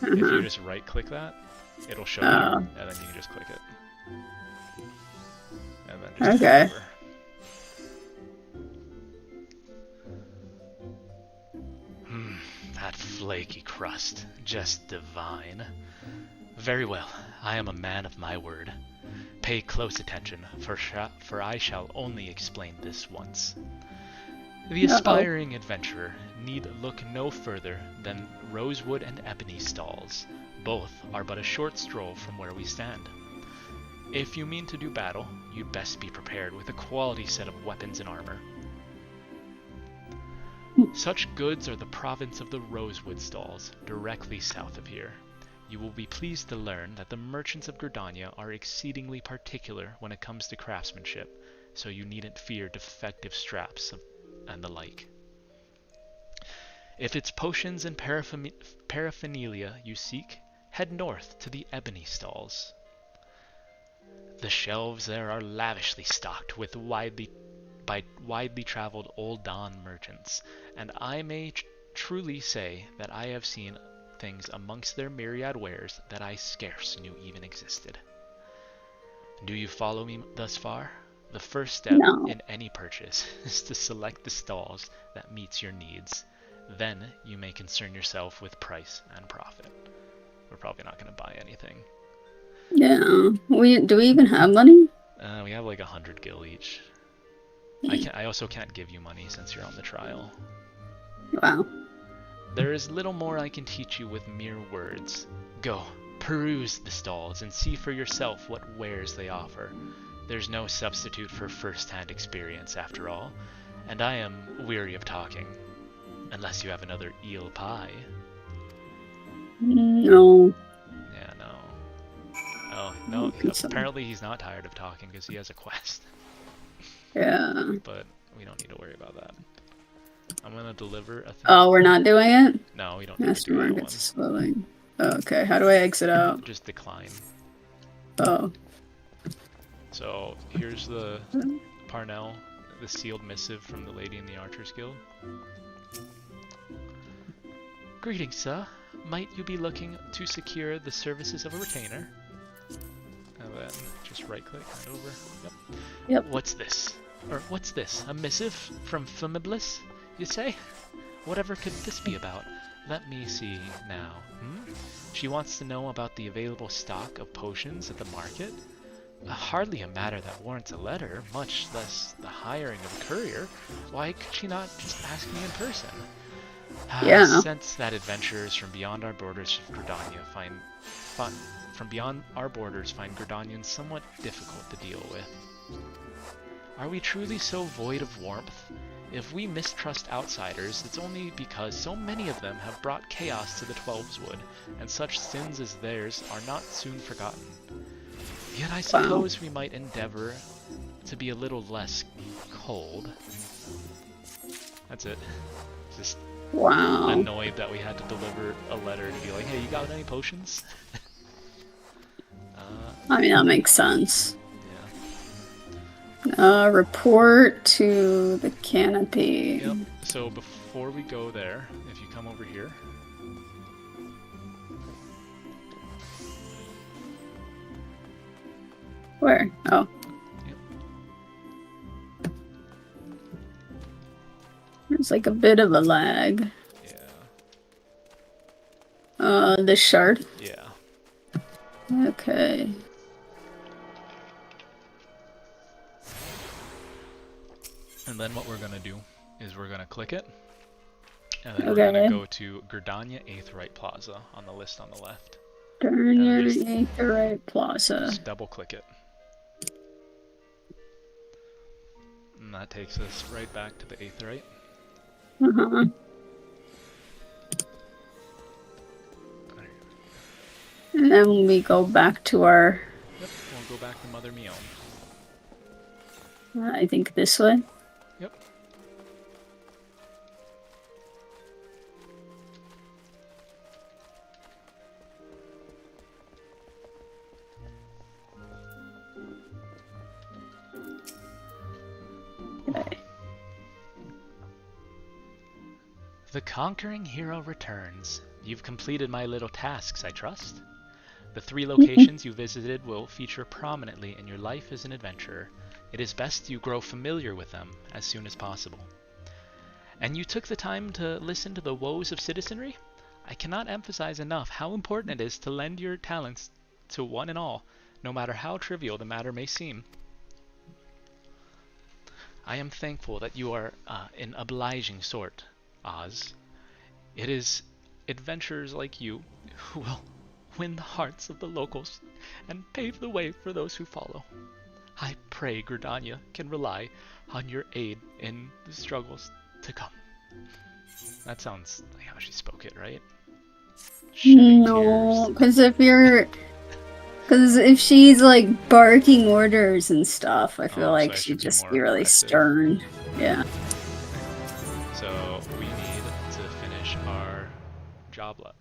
If you just right click that, it'll show you, and then you can just click it, and then just click over. That flaky crust, just divine. Very well, I am a man of my word. Pay close attention, for I shall only explain this once. The aspiring adventurer need look no further than Rosewood and Ebony stalls. Both are but a short stroll from where we stand. If you mean to do battle, you'd best be prepared with a quality set of weapons and armor. Such goods are the province of the Rosewood stalls, directly south of here. You will be pleased to learn that the merchants of Gridania are exceedingly particular when it comes to craftsmanship, so you needn't fear defective straps and the like. If it's potions and paraphernalia you seek, head north to the Ebony stalls. The shelves there are lavishly stocked with widely traveled Old Dawn merchants, and I may truly say that I have seen things amongst their myriad wares that I scarce knew even existed. Do you follow me thus far? The first step in any purchase is to select the stalls that meets your needs. Then you may concern yourself with price and profit. We're probably not going to buy anything. Yeah. Do we even have money? We have like 100 gil each. I also can't give you money since you're on the trial. Wow. There is little more I can teach you with mere words. Go, peruse the stalls and see for yourself what wares they offer. There's no substitute for first-hand experience after all, And I am weary of talking. Unless you have another eel pie. No. Yeah, no. Oh, no, apparently he's not tired of talking because he has a quest. Yeah. But we don't need to worry about that. I'm gonna deliver a thing. Oh, we're not doing it? No, we don't need to Master do that one. market's slowing. Okay, how do I exit out? Just decline. Oh. So, here's the Parnell, the sealed missive from the lady in the Archers Guild. Greetings, sir. Might you be looking to secure the services of a retainer? And then just right-click and over. Yep. Yep. What's this? Or what's this? A missive from Famiblis, you say? Whatever could this be about? Let me see now. She wants to know about the available stock of potions at the market? Hardly a matter that warrants a letter, much less the hiring of a courier. Why could she not just ask me in person? Yeah. Since that adventurers from beyond our borders of Gridania find Gridanians somewhat difficult to deal with. Are we truly so void of warmth? If we mistrust outsiders, it's only because so many of them have brought chaos to the Twelveswood, and such sins as theirs are not soon forgotten. Yet I suppose we might endeavor to be a little less cold. That's it. Just annoyed that we had to deliver a letter to be like, hey, you got any potions? I mean, that makes sense. Yeah. Report to the canopy. Yep. So before we go there, if you come over here. Where? Oh. Yep. There's like a bit of a lag. Yeah. This shard? Yeah. Okay. And then what we're going to do is we're going to click it. And then Okay. we're going to go to Gridania Aetheryte Plaza on the list on the left. Gridania Aetheryte Plaza. Just double click it. And that takes us right back to the Aetheryte. Uh-huh. And then we go back to our... Yep, we'll go back to Mother Mion. I think this way. Yep. Okay. The conquering hero returns. You've completed my little tasks, I trust. The 3 locations you visited will feature prominently in your life as an adventurer. It is best you grow familiar with them as soon as possible. And you took the time to listen to the woes of citizenry? I cannot emphasize enough how important it is to lend your talents to one and all, no matter how trivial the matter may seem. I am thankful that you are an obliging sort, Oz. It is adventurers like you who will win the hearts of the locals and pave the way for those who follow. I pray Gridania can rely on your aid in the struggles to come. That sounds like how she spoke it, right? Shedding No, tears. because if she's like barking orders and stuff, I feel Oh, like so I she'd should be just more be really aggressive. stern. Yeah. So we need to finish our joblet.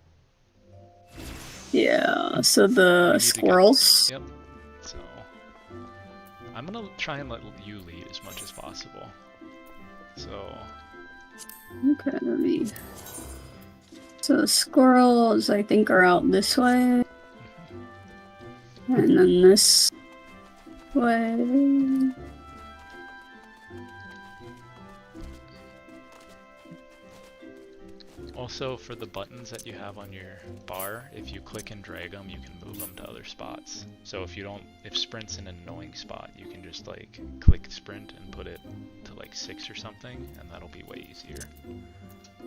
Yeah, so We the need to get- squirrels. Yep. So I'm gonna try and let you lead as much as possible. So Okay, let me... So the squirrels, I think, are out this way. And then this way. also for the buttons that you have on your bar, if you click and drag them, you can move them to other spots. So if sprint's an annoying spot, you can just like click sprint and put it to like 6 or something, and that'll be way easier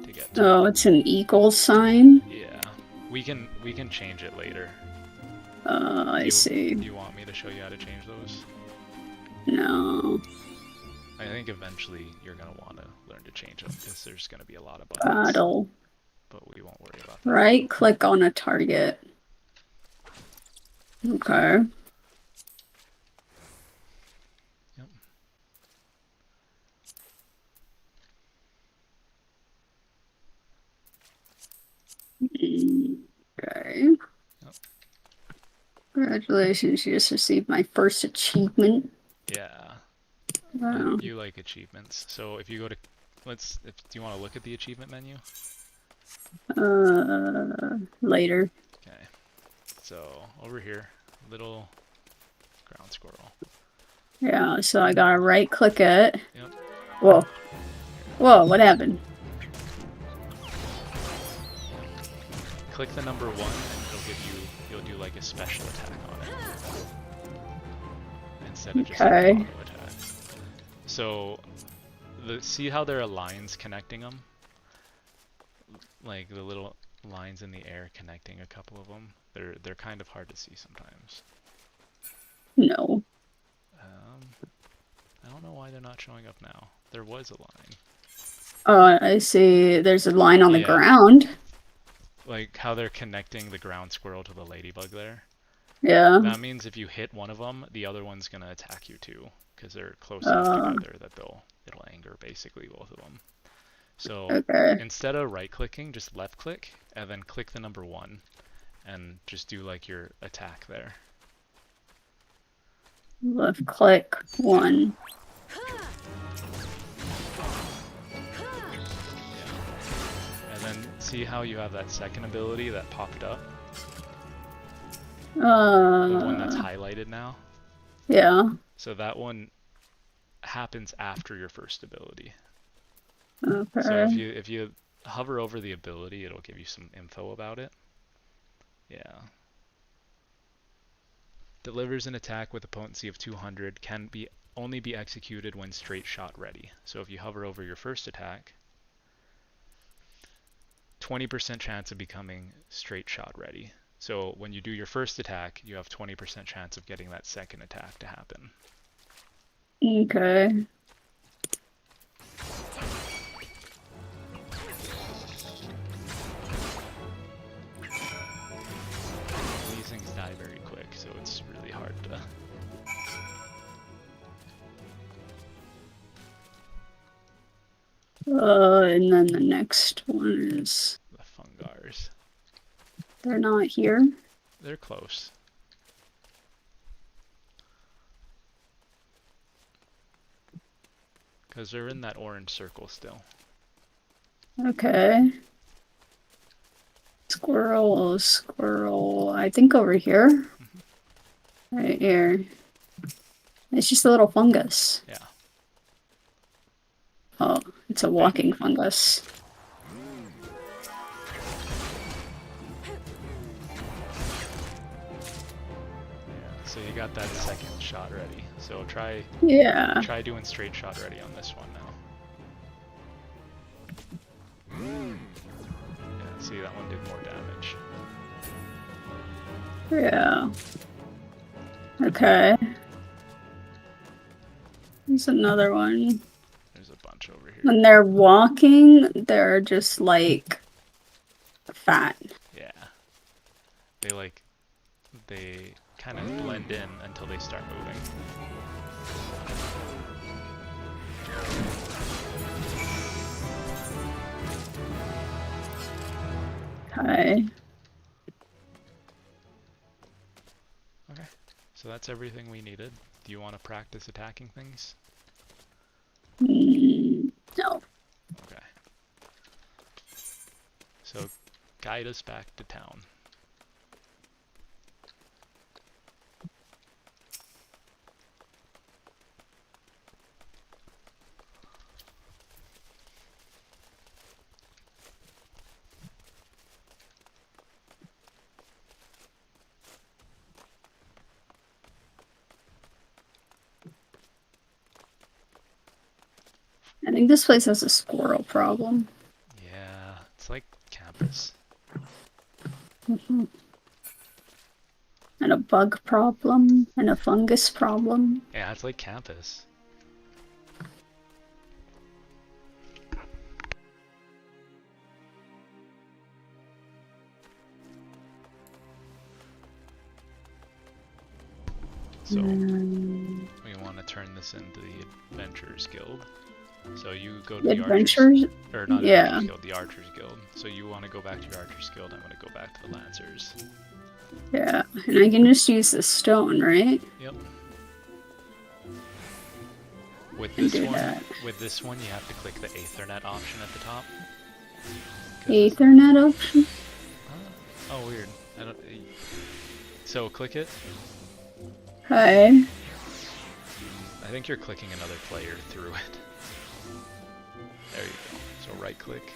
to get to. Oh, it's an equal sign? Yeah, we can change it later. I see. Do you want me to show you how to change those? No. I think eventually you're gonna want to learn to change them because there's gonna be a lot of buttons. Battle. But we won't worry about that. Right click on a target. Okay. Yep. Okay. Yep. Congratulations, you just received my first achievement. Yeah. Wow. You like achievements. So if you go to, do you want to look at the achievement menu? Later. Okay. So over here, little ground squirrel. Yeah, so I gotta right click it. Yep. Whoa. Whoa, what happened? Click the number 1 and it'll give you, you'll do like a special attack on it. Instead of just like Okay. an auto attack. So, see how there are lines connecting them? Like the little lines in the air connecting a couple of them? They're kind of hard to see sometimes. No. I don't know why they're not showing up now. There was a line. Oh, I see. There's a line on the Yeah. ground. Like how they're connecting the ground squirrel to the ladybug there. Yeah. That means if you hit one of them, the other one's gonna attack you too, because they're close enough together that it'll anger basically both of them. So Okay. instead of right clicking, just left click and then click the number 1 and just do like your attack there. Left click 1. And then see how you have that second ability that popped up? The one that's highlighted now? Yeah. So that one happens after your first ability. Okay. So if you hover over the ability, it'll give you some info about it. Yeah. Delivers an attack with a potency of 200, can only be executed when straight shot ready. So if you hover over your first attack, 20% chance of becoming straight shot ready. So when you do your first attack, you have 20% chance of getting that second attack to happen. Okay. These things die very quick, so it's really hard to... And then the next one is... The fungars. They're not here? They're close. Because they're in that orange circle still. Okay. Squirrel, squirrel. I think over here. Right here. It's just a little fungus. Yeah. Oh, it's a walking fungus. So you got that second shot ready. So try doing straight shot ready on this one now. Yeah, see that one did more damage. Yeah. Okay. There's another one. There's a bunch over here. When they're walking, they're just like fat. Yeah. They kind of blend in until they start moving. Okay. Okay. So that's everything we needed. Do you want to practice attacking things? No. Okay. So guide us back to town. I think this place has a squirrel problem. Yeah, it's like campus. And a bug problem. And a fungus problem. Yeah, it's like campus. So Mm, we want to turn this into the Adventurers Guild. So you go to the the Archers, adventures? or not Yeah. Adventurers Guild, the Archers Guild. So you want to go back to your Archers Guild. I'm going to go back to the Lancers. Yeah. And I can just use the stone, right? Yep. With And this do one, that. you have to click the Aethernet option at the top. Ethernet option? Oh, weird. I don't. So click it. Hi. I think you're clicking another player through it. There you go. So right click.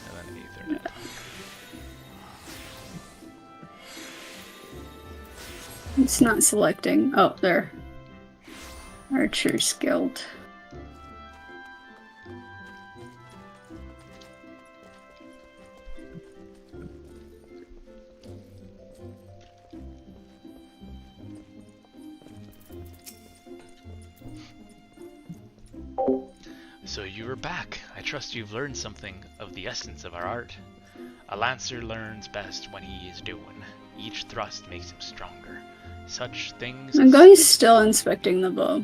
And then Ethernet. It's not selecting. Oh, there. Archers Guild. So you are back. I trust you've learned something of the essence of our art. A lancer learns best when he is doing. Each thrust makes him stronger. Such things I'm going still inspecting the bow.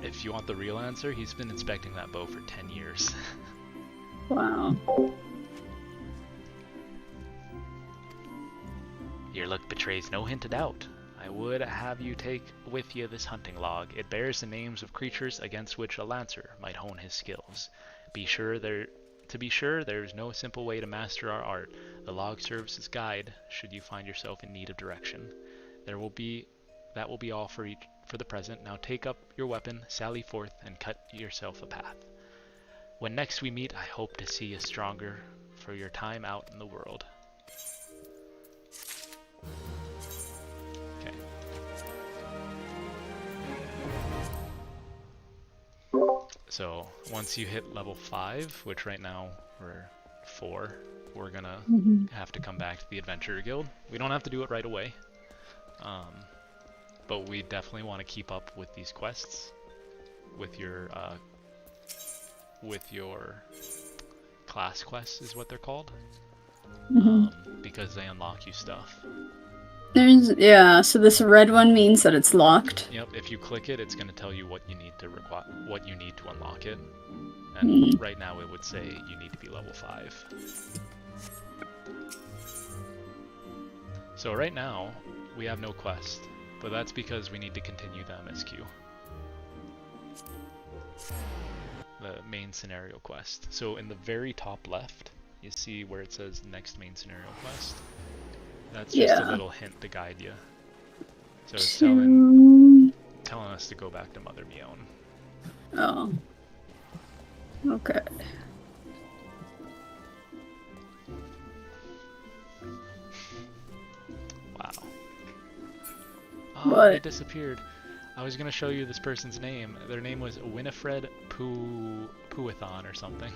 If you want the real answer, he's been inspecting that bow for 10 years. Wow. Your look betrays no hint of doubt. I would have you take with you this hunting log. It bears the names of creatures against which a lancer might hone his skills. To be sure, there is no simple way to master our art. The log serves as guide should you find yourself in need of direction. That will be all for the present. Now take up your weapon, sally forth, and cut yourself a path. When next we meet, I hope to see you stronger for your time out in the world. Okay. So once you hit level 5, which right now we're 4, we're gonna have to come back to the Adventurer Guild. We don't have to do it right away, but we definitely want to keep up with these quests, with your class quests is what they're called, because they unlock you stuff. So this red one means that it's locked. Yep, if you click it, it's going to tell you what you need to unlock it. And right now it would say you need to be level 5. So right now we have no quest, but that's because we need to continue the MSQ. The main scenario quest. So in the very top left, you see where it says next main scenario quest. That's just a little hint to guide you. So it's telling us to go back to Mother Mion. Oh. Okay. Wow. Oh, What? they disappeared. I was gonna show you this person's name. Their name was Winifred Puathon or something.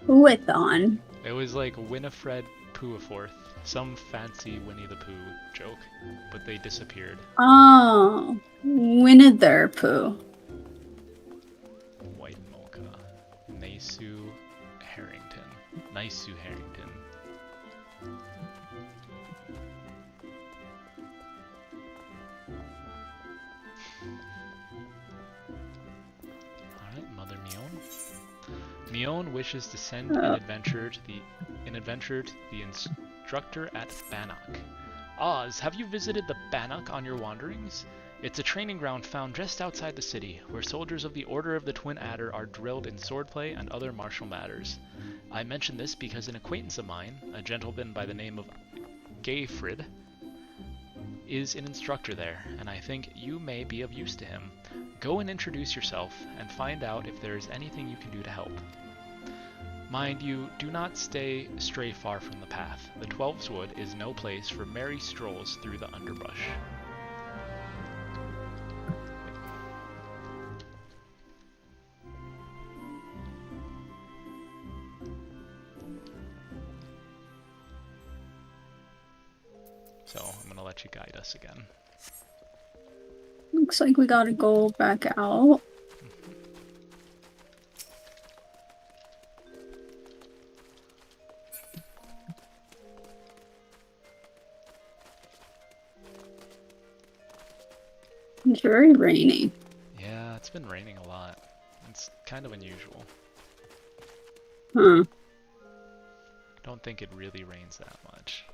Puathon. It was like Winifred Puaforth, some fancy Winnie the Pooh joke, but they disappeared. Oh. Winnie Pooh. White Mocha. Naisu Harrington. Naisu Harrington. Alright, Mother Mion. Mion wishes to send an adventurer to the instructor at Bannock. Oz, have you visited the Bannock on your wanderings? It's a training ground found just outside the city, where soldiers of the Order of the Twin Adder are drilled in swordplay and other martial matters. I mention this because an acquaintance of mine, a gentleman by the name of Gayfrid, is an instructor there, and I think you may be of use to him. Go and introduce yourself, and find out if there is anything you can do to help. Mind you, do not stray far from the path. The Twelves Wood is no place for merry strolls through the underbrush. So I'm gonna let you guide us again. Looks like we gotta go back out. It's very rainy. Yeah, it's been raining a lot. It's kind of unusual. Huh. Don't think it really rains that much.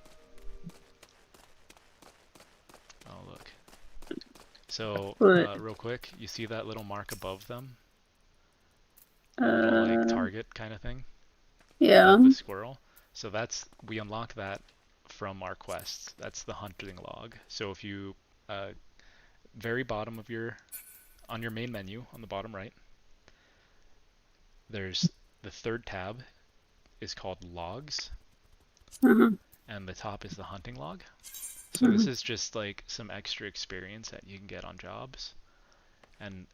Oh, look. So, But, real quick, you see that little mark above them? Little, like, target kind of thing? yeah. Above the squirrel. So we unlock that from our quests. That's the hunting log. So if you, very bottom of on your main menu, on the bottom right, there's the third tab is called logs, Uh-huh. and the top is the hunting log. So this is just like some extra experience that you can get on jobs, and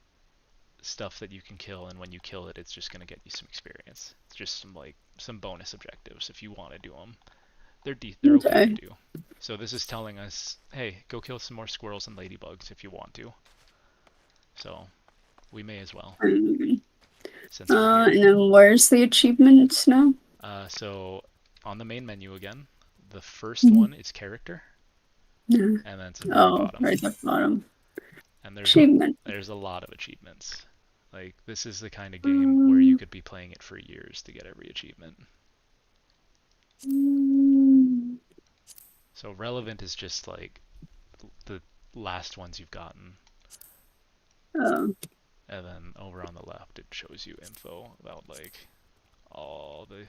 stuff that you can kill, and when you kill it, it's just gonna get you some experience. It's just some bonus objectives if you want to do them. They're okay to do. So this is telling us, hey, go kill some more squirrels and ladybugs if you want to. So we may as well, since we're And here. then where's the achievements now? So on the main menu again, the first one is character, Yeah. and then it's the very bottom. Right at the bottom. And Achievement. there's a lot of achievements. Like, this is the kind of game where you could be playing it for years to get every achievement. So relevant is just like the last ones you've gotten. Oh. And then over on the left it shows you info about like all the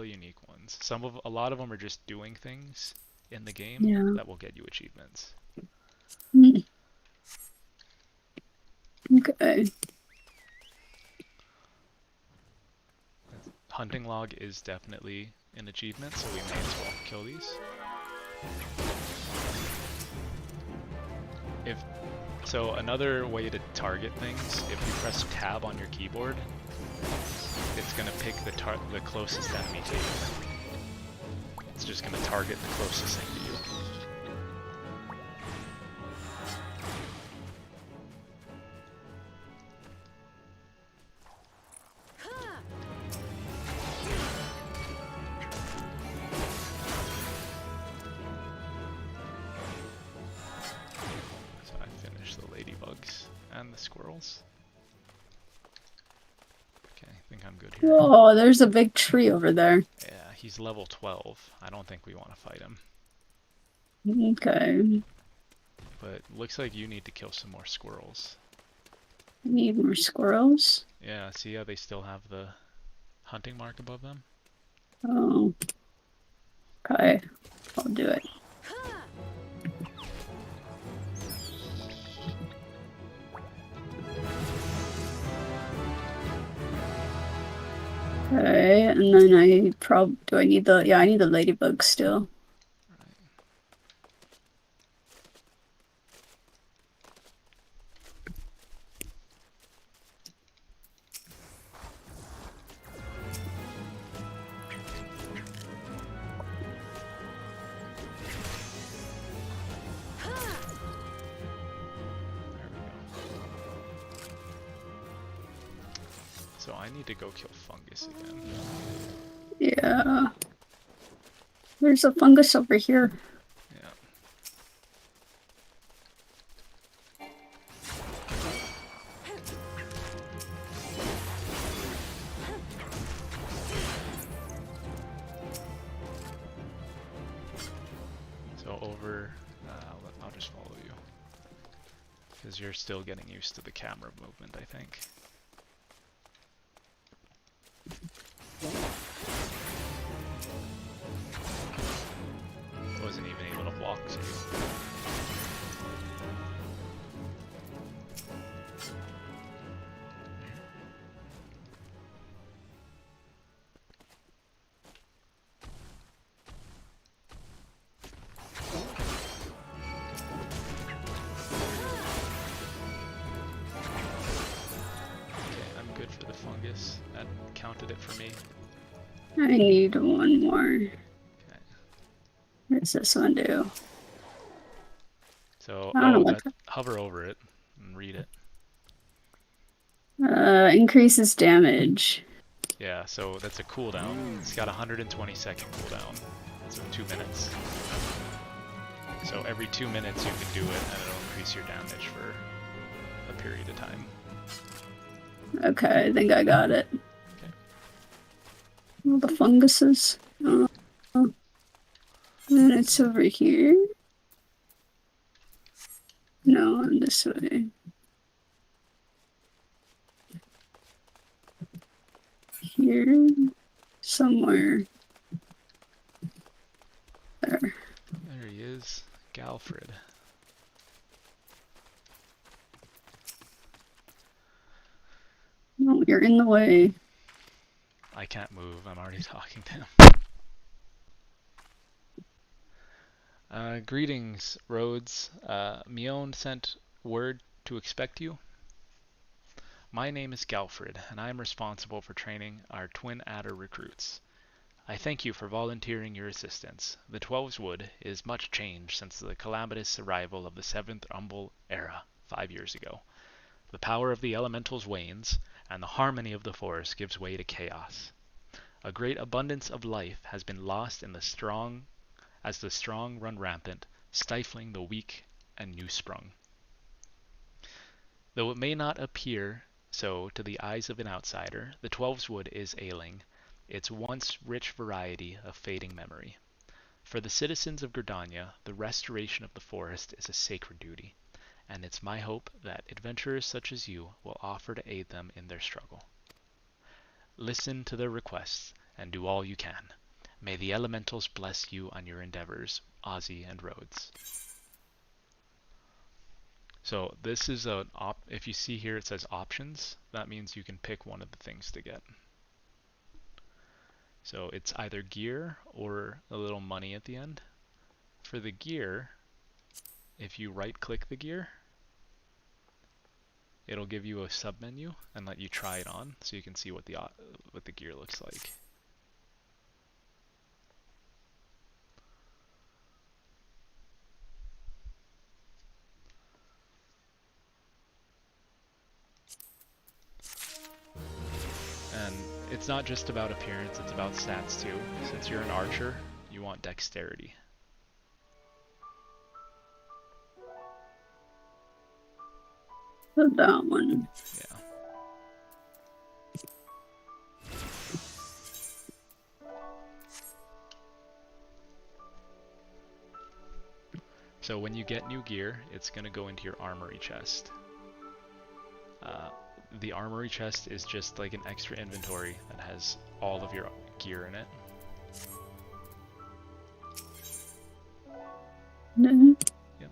unique ones. A lot of them are just doing things in the game that will get you achievements. Okay. Hunting log is definitely an achievement, so we may as well kill these. So another way to target things, if you press tab on your keyboard, it's going to pick the closest enemy to you. It's just going to target the closest thing to you. So I finished the ladybugs and the squirrels. Okay, I think I'm good here. Whoa, there's a big tree over there. Yeah, he's level 12. I don't think we want to fight him. Okay. But looks like you need to kill some more squirrels. I need more squirrels. Yeah, see how they still have the hunting mark above them? Oh. Okay. I'll do it. Okay, and then I need the ladybug still. So I need to go kill fungus again. Yeah. There's a fungus over here. Yeah. So I'll just follow you. Because you're still getting used to the camera movement, I think. Wasn't even able to walk to you. Okay, I'm good for the fungus. That counted it for me. I need one more. Okay. What does this one do? So, hover over it and read it. Increases damage. Yeah, so that's a cooldown. It's got a 120-second cooldown. So 2 minutes. So every 2 minutes you can do it, and it'll increase your damage for a period of time. Okay, I think I got it. Okay. All the funguses. And it's over here. No, I'm this way. Here. Somewhere. There. There he is, Galfred. No, you're in the way. I can't move, I'm already talking to him. Greetings, Rhoads. Mion sent word to expect you. My name is Galfred, and I am responsible for training our Twin Adder recruits. I thank you for volunteering your assistance. The Twelves Wood is much changed since the calamitous arrival of the 7th Umbral Era 5 years ago. The power of the elementals wanes, and the harmony of the forest gives way to chaos. A great abundance of life has been lost in the strong as the strong run rampant, stifling the weak and new-sprung. Though it may not appear so to the eyes of an outsider, the Twelves Wood is ailing, its once rich variety of fading memory. For the citizens of Gridania, the restoration of the forest is a sacred duty, and it's my hope that adventurers such as you will offer to aid them in their struggle. Listen to their requests, and do all you can. May the elementals bless you on your endeavors, Ozzy and Rhoads. So this is if you see here it says options, that means you can pick one of the things to get. So it's either gear or a little money at the end. For the gear, if you right click the gear, it'll give you a submenu and let you try it on so you can see what the gear looks like. And it's not just about appearance, it's about stats too. Since you're an archer, you want dexterity. So that one. Yeah. So when you get new gear, it's going to go into your armory chest. The armory chest is just like an extra inventory that has all of your gear in it. No. Yep.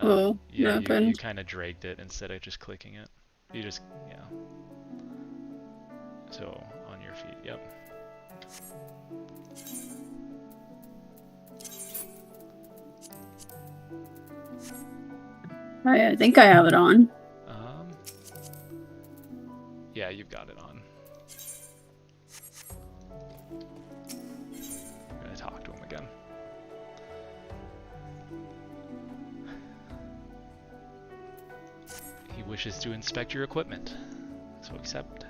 Oh, yeah, nothing. you kind of dragged it instead of just clicking it. You just, yeah. So, on your feet, yep. I think I have it on. Yeah, you've got it on. I'm gonna talk to him again. He wishes to inspect your equipment, so accept.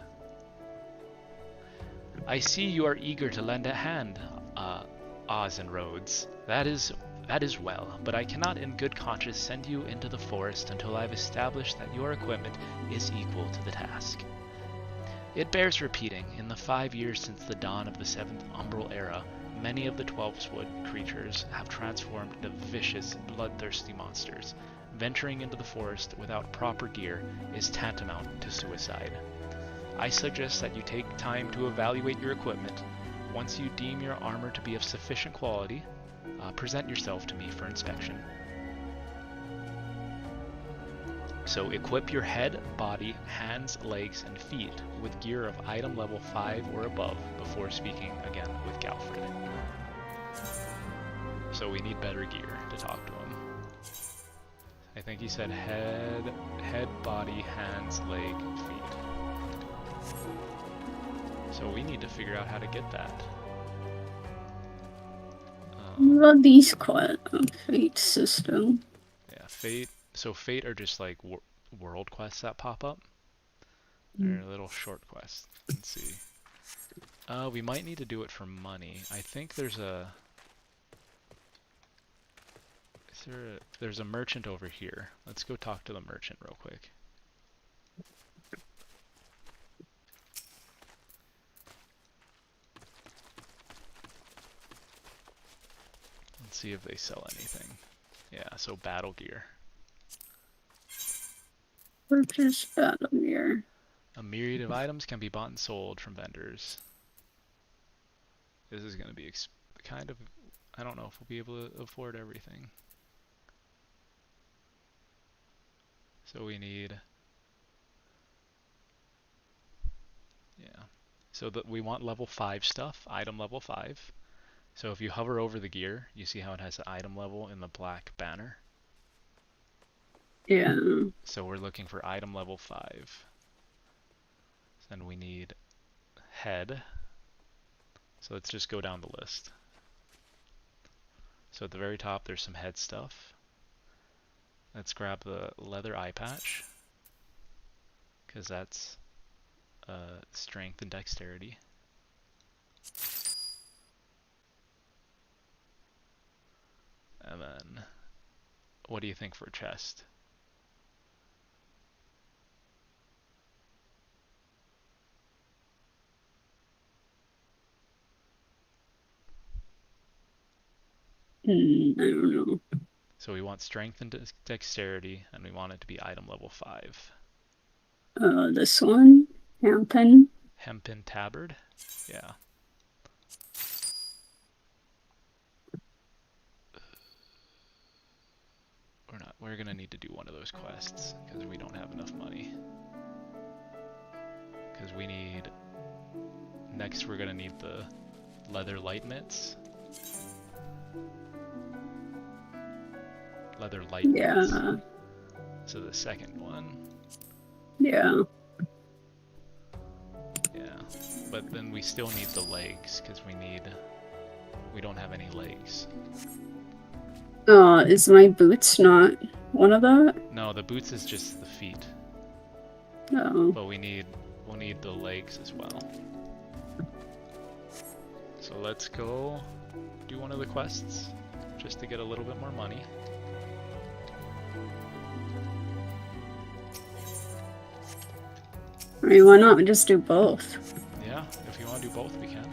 I see you are eager to lend a hand, Oz and Rhoads. That is well, but I cannot in good conscience send you into the forest until I've established that your equipment is equal to the task. It bears repeating, in the 5 years since the dawn of the 7th Umbral Era, many of the Twelveswood creatures have transformed into vicious, bloodthirsty monsters. Venturing into the forest without proper gear is tantamount to suicide. I suggest that you take time to evaluate your equipment. Once you deem your armor to be of sufficient quality, present yourself to me for inspection. So equip your head, body, hands, legs, and feet with gear of item level 5 or above before speaking again with Galfred. So we need better gear to talk to him. I think he said head, body, hands, leg, feet. So we need to figure out how to get that. What about these fate system? Yeah, fate. So fate are just like world quests that pop up. They're little short quests. Let's see. We might need to do it for money. I think there's a There's a merchant over here. Let's go talk to the merchant real quick. Let's see if they sell anything. Yeah, so battle gear. Purchase battle gear. A myriad of items can be bought and sold from vendors. This is going to be kind of... I don't know if we'll be able to afford everything. So we need... Yeah. So that we want level 5 stuff, item level 5. So if you hover over the gear, you see how it has the item level in the black banner? Yeah. So we're looking for item level 5. Then we need head. So let's just go down the list. So at the very top there's some head stuff. Let's grab the leather eye patch, because that's strength and dexterity. And then, what do you think for chest? I don't know. So we want strength and dexterity, and we want it to be item level 5. This one, Hampton. Hempen tabard? Yeah. We're gonna need to do one of those quests, because we don't have enough money. Because we need... Next we're gonna need the leather light mitts. Leather light mitts. Yeah. So the second one. Yeah. Yeah. But then we still need the legs, because we don't have any legs. Is my boots not one of that? No, the boots is just the feet. Oh. But we'll need the legs as well. So let's go do one of the quests, just to get a little bit more money. I mean, why not just do both? Yeah, if you want to do both, we can.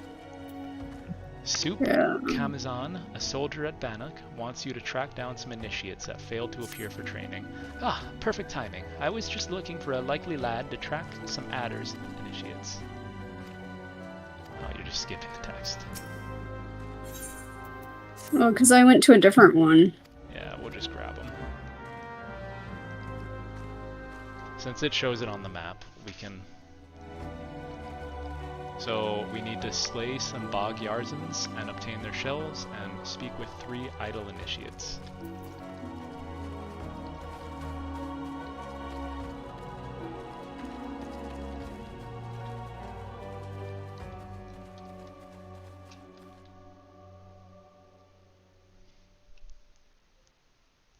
Soup Yeah. Kamazan, a soldier at Bannock, wants you to track down some initiates that failed to appear for training. Ah, perfect timing. I was just looking for a likely lad to track some adders initiates. Oh, you're just skipping the text. Oh, because I went to a different one. Yeah, we'll just grab them. Since it shows it on the map, we can... So we need to slay some bog yarzans and obtain their shells and speak with 3 idle initiates.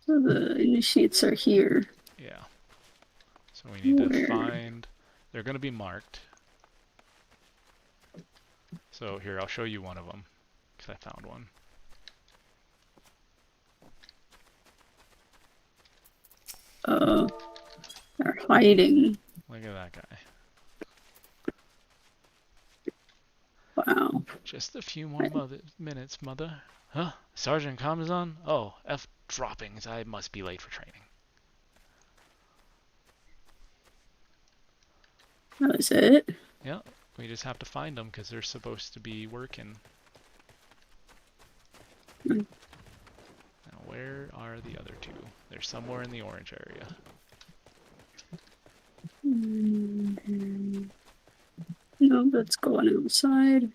So the initiates are here. Yeah. So we need to find... They're going to be marked. So here, I'll show you one of them, because I found one. They're hiding. Look at that guy. Wow. Just a few more minutes, mother. Huh? Sergeant Kamazan? Oh, F droppings. I must be late for training. That was it? Yeah, we just have to find them because they're supposed to be working. Now, where are the other 2? They're somewhere in the orange area. No, that's going outside.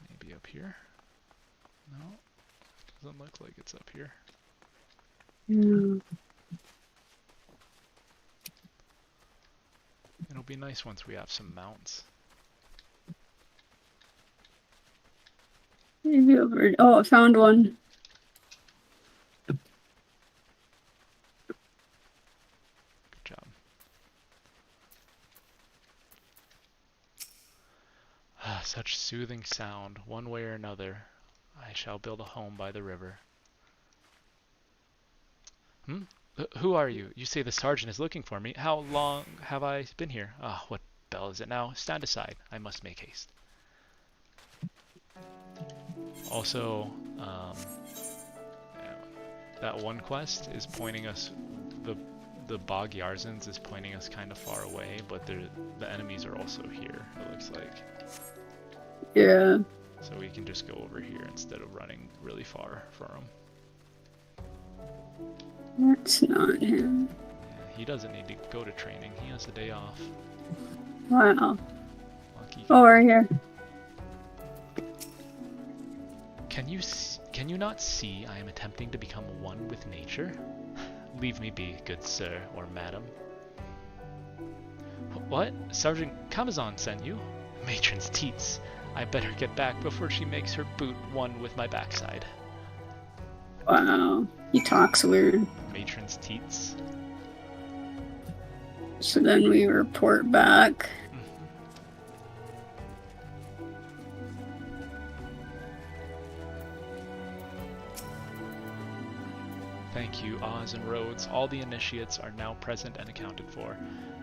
Maybe up here? No, doesn't look like it's up here. Yeah. It'll be nice once we have some mounts. Maybe over. Oh, I found one. Good job. Ah, such soothing sound. One way or another, I shall build a home by the river. Hmm? Who are you? You say the sergeant is looking for me. How long have I been here? Ah, what bell is it now? Stand aside. I must make haste. Also, that one quest is pointing us, the Bog Yarzans is pointing us kind of far away, but the enemies are also here, it looks like. Yeah. So we can just go over here instead of running really far for him. That's not him. Yeah, he doesn't need to go to training. He has a day off. Wow. Lucky Oh, guy. we're here. Can you not see I am attempting to become one with nature? Leave me be, good sir or madam. What? Sergeant Camazon sent you? Matron's teats. I better get back before she makes her boot one with my backside. Wow. He talks weird. Matron's teats? So then we report back. Thank you, Oz and Rhoads. All the initiates are now present and accounted for.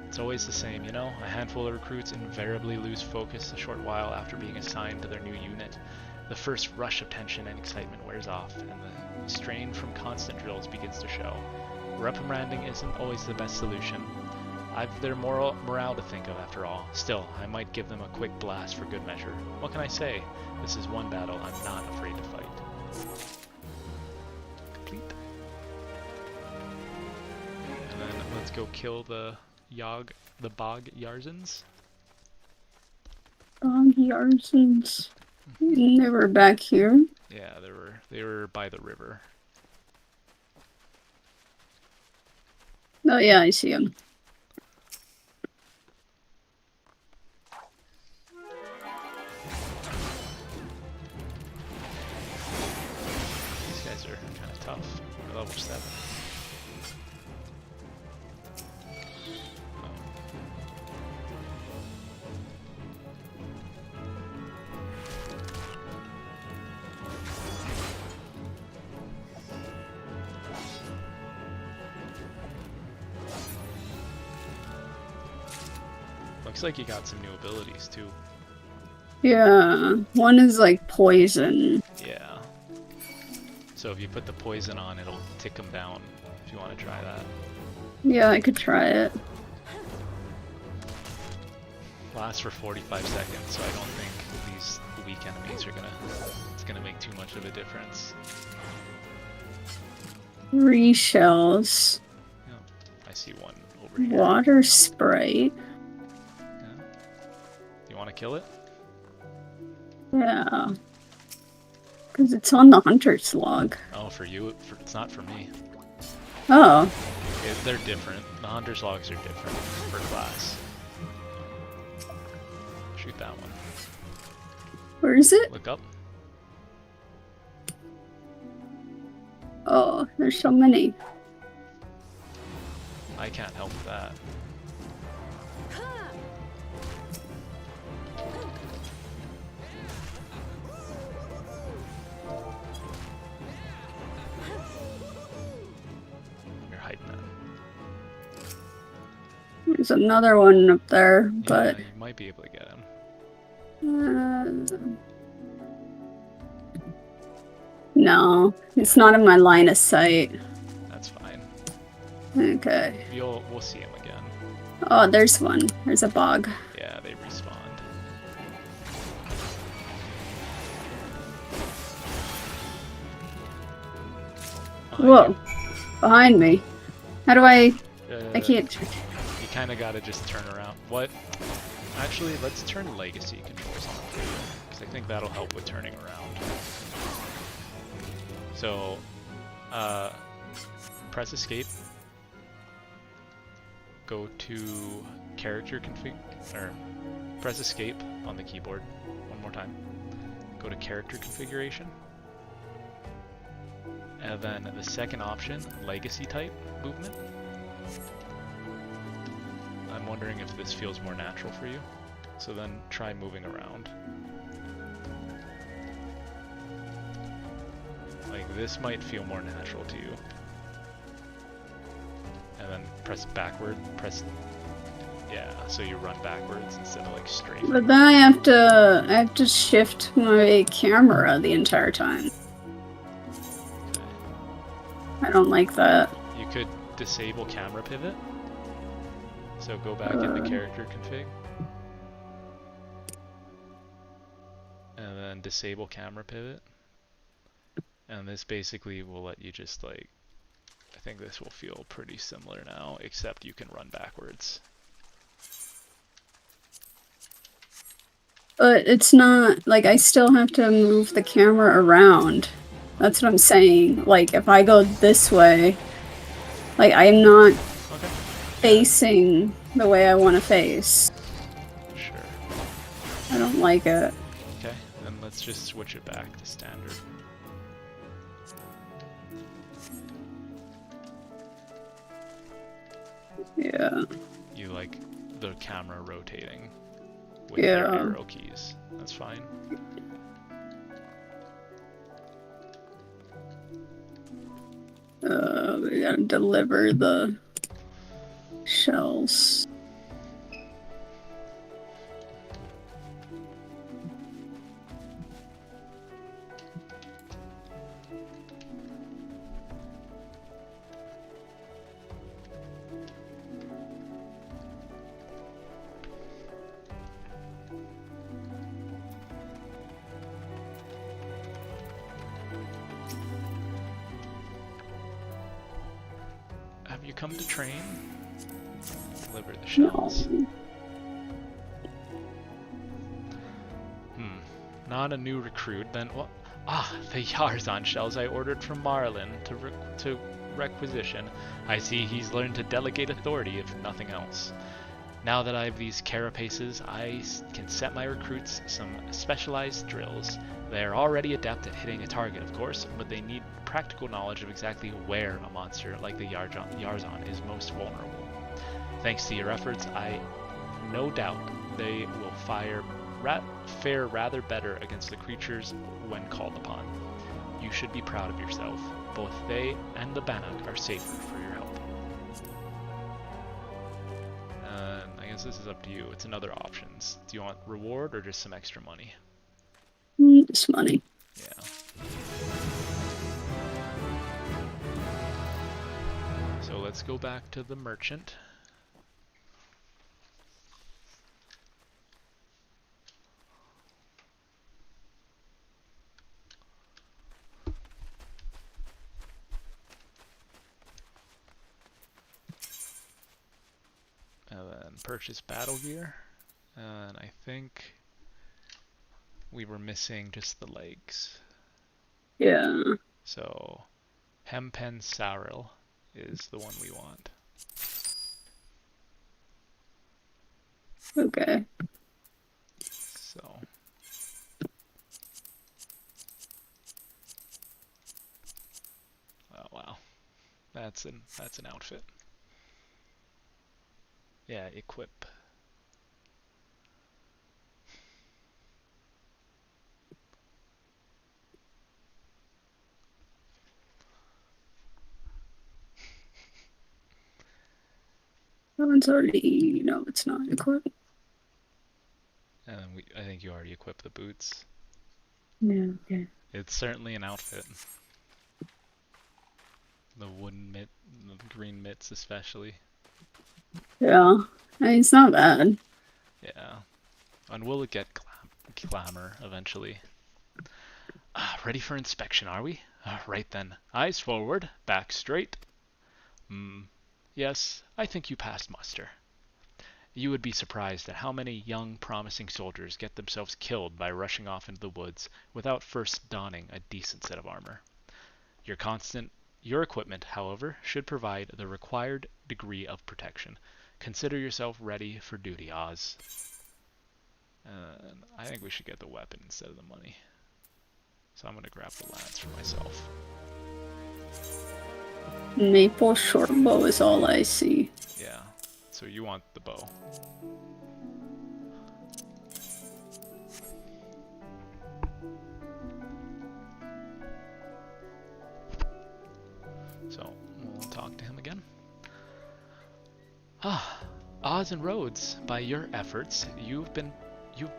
It's always the same, you know? A handful of recruits invariably lose focus a short while after being assigned to their new unit. The first rush of tension and excitement wears off, and the strain from constant drills begins to show. Reprimanding isn't always the best solution. I've their morale to think of after all. Still, I might give them a quick blast for good measure. What can I say? This is one battle I'm not afraid to fight. Complete. And then let's go kill the Bog Yarzans. Bog Yarzans. They were back here. Yeah, they were by the river. Oh yeah, I see them. These guys are kind of tough. We're level 7. Looks like you got some new abilities too. Yeah, one is like poison. Yeah. So if you put the poison on, it'll tick them down. If you want to try that. Yeah, I could try it. Lasts for 45 seconds, so I don't think these weak enemies are it's gonna make too much of a difference. 3 shells. Yeah, I see one over here. Water Sprite. Yeah. You want to kill it? Yeah. Because it's on the hunter's log. Oh, for you? It's not for me. Oh. They're different. The hunter's logs are different per class. Shoot that one. Where is it? Look up. Oh, there's so many. I can't help with that. You're hiding that. There's another one up there, but... Yeah, you might be able to get him. No, it's not in my line of sight. That's fine. Okay. We'll see him again. Oh, there's one. There's a bog. Yeah, they respawned. Whoa. Behind me. How do I... I Uh, can't... You kind of gotta just turn around. What? Actually, let's turn legacy controls on for you, because I think that'll help with turning around. So, press escape. Go to character config, or press escape on the keyboard one more time. go to character configuration. And then the second option, legacy type movement. I'm wondering if this feels more natural for you. So then try moving around. Like this might feel more natural to you. And then press backward, yeah, so you run backwards instead of like straight. But then I have to shift my camera the entire time. Okay. I don't like that. You could disable camera pivot. So go back into character config. And then disable camera pivot. And this basically will let you just like, I think this will feel pretty similar now, except you can run backwards. But it's not, like, I still have to move the camera around. That's what I'm saying. Like, if I go this way, like, I'm not facing the way I want to face. Sure. I don't like it. Okay, then let's just switch it back to standard. Yeah. You like the camera rotating with your arrow keys. That's fine. We gotta deliver the shells. Have you come to train? Deliver the shells. No. Not a new recruit, then what? Ah, the Yarzon shells I ordered from Marlin to requisition. I see he's learned to delegate authority, if nothing else. Now that I have these carapaces, I can set my recruits some specialized drills. They are already adept at hitting a target, of course, but they need practical knowledge of exactly where a monster like the Yarzon is most vulnerable. Thanks to your efforts, I no doubt they will fare rather better against the creatures when called upon. You should be proud of yourself. Both they and the Bannock are safer for your help. I guess this is up to you. It's another options. Do you want reward or just some extra money? Just money. Yeah. So let's go back to the merchant. And then purchase battle gear. And I think we were missing just the legs. Yeah. So Hempen Saril is the one we want. Okay. So oh wow. That's an outfit. Yeah, equip. That one's already, no, it's not equipped. And then I think you already equipped the boots. Yeah, okay. It's certainly an outfit. The wooden mitt, the green mitts especially. Yeah. I mean, it's not bad. Yeah. And will it get glamour eventually? Ready for inspection, are we? Right then. Eyes forward, back straight. Yes, I think you passed muster. You would be surprised at how many young, promising soldiers get themselves killed by rushing off into the woods without first donning a decent set of armor. Your equipment, however, should provide the required degree of protection. Consider yourself ready for duty, Oz. I think we should get the weapon instead of the money. So I'm gonna grab the lance for myself. Maple shortbow is all I see. Yeah. So you want the bow. So we'll talk to him again. Oz and Rhoads, by your efforts, you've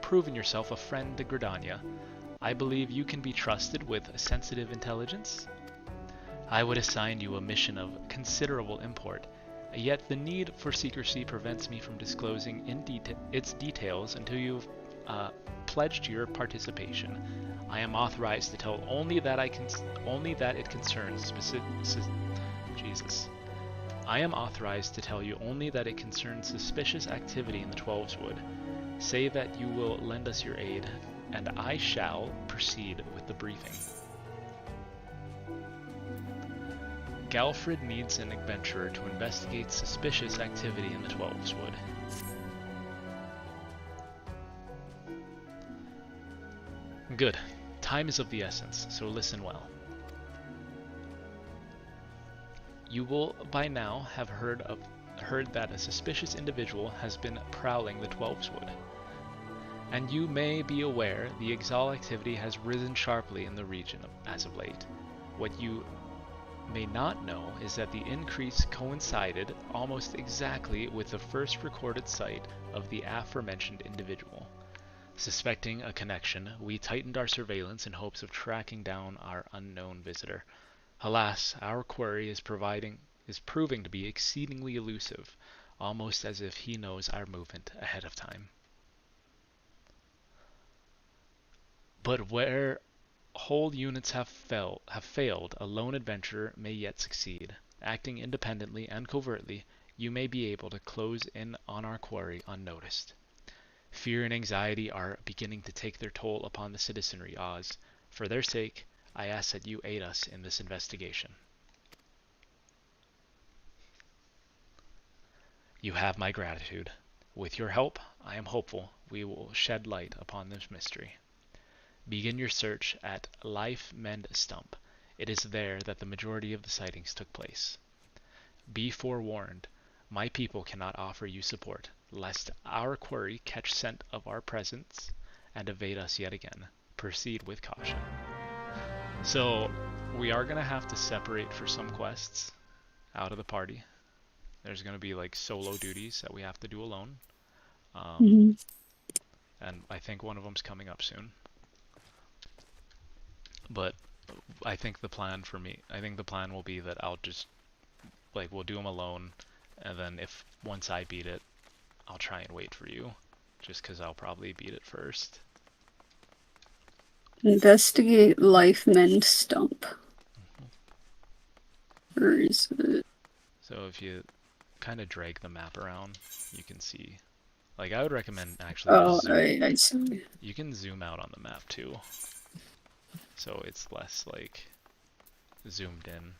proven yourself a friend to Gridania. I believe you can be trusted with a sensitive intelligence. I would assign you a mission of considerable import, yet the need for secrecy prevents me from disclosing its details until you've pledged your participation. I am authorized to tell only that it concerns Jesus. I am authorized to tell you only that it concerns suspicious activity in the Twelves Wood. Say that you will lend us your aid, and I shall proceed with the briefing. Galfred needs an adventurer to investigate suspicious activity in the Twelves Wood. Good. Time is of the essence, so listen well. You will by now have heard that a suspicious individual has been prowling the Twelves Wood. And you may be aware the Exal activity has risen sharply in the region as of late. What you may not know is that the increase coincided almost exactly with the first recorded sight of the aforementioned individual. Suspecting a connection, we tightened our surveillance in hopes of tracking down our unknown visitor. Alas, our query is proving to be exceedingly elusive, almost as if he knows our movement ahead of time. But where whole units have failed, a lone adventurer may yet succeed. Acting independently and covertly, you may be able to close in on our quarry unnoticed. Fear and anxiety are beginning to take their toll upon the citizenry, Oz. For their sake, I ask that you aid us in this investigation. You have my gratitude. With your help, I am hopeful we will shed light upon this mystery. Begin your search at Life Mend Stump. It is there that the majority of the sightings took place. Be forewarned, my people cannot offer you support, lest our quarry catch scent of our presence and evade us yet again. Proceed with caution. So, we are going to have to separate for some quests out of the party. There's going to be like solo duties that we have to do alone. And I think one of them's coming up soon. But I think the plan will be that I'll just, we'll do them alone, and then once I beat it, I'll try and wait for you, just because I'll probably beat it first. Investigate Life Mend Stump. Where is it? So if you kind of drag the map around, you can see. I would recommend actually. I see. You can zoom out on the map too, so it's less zoomed in.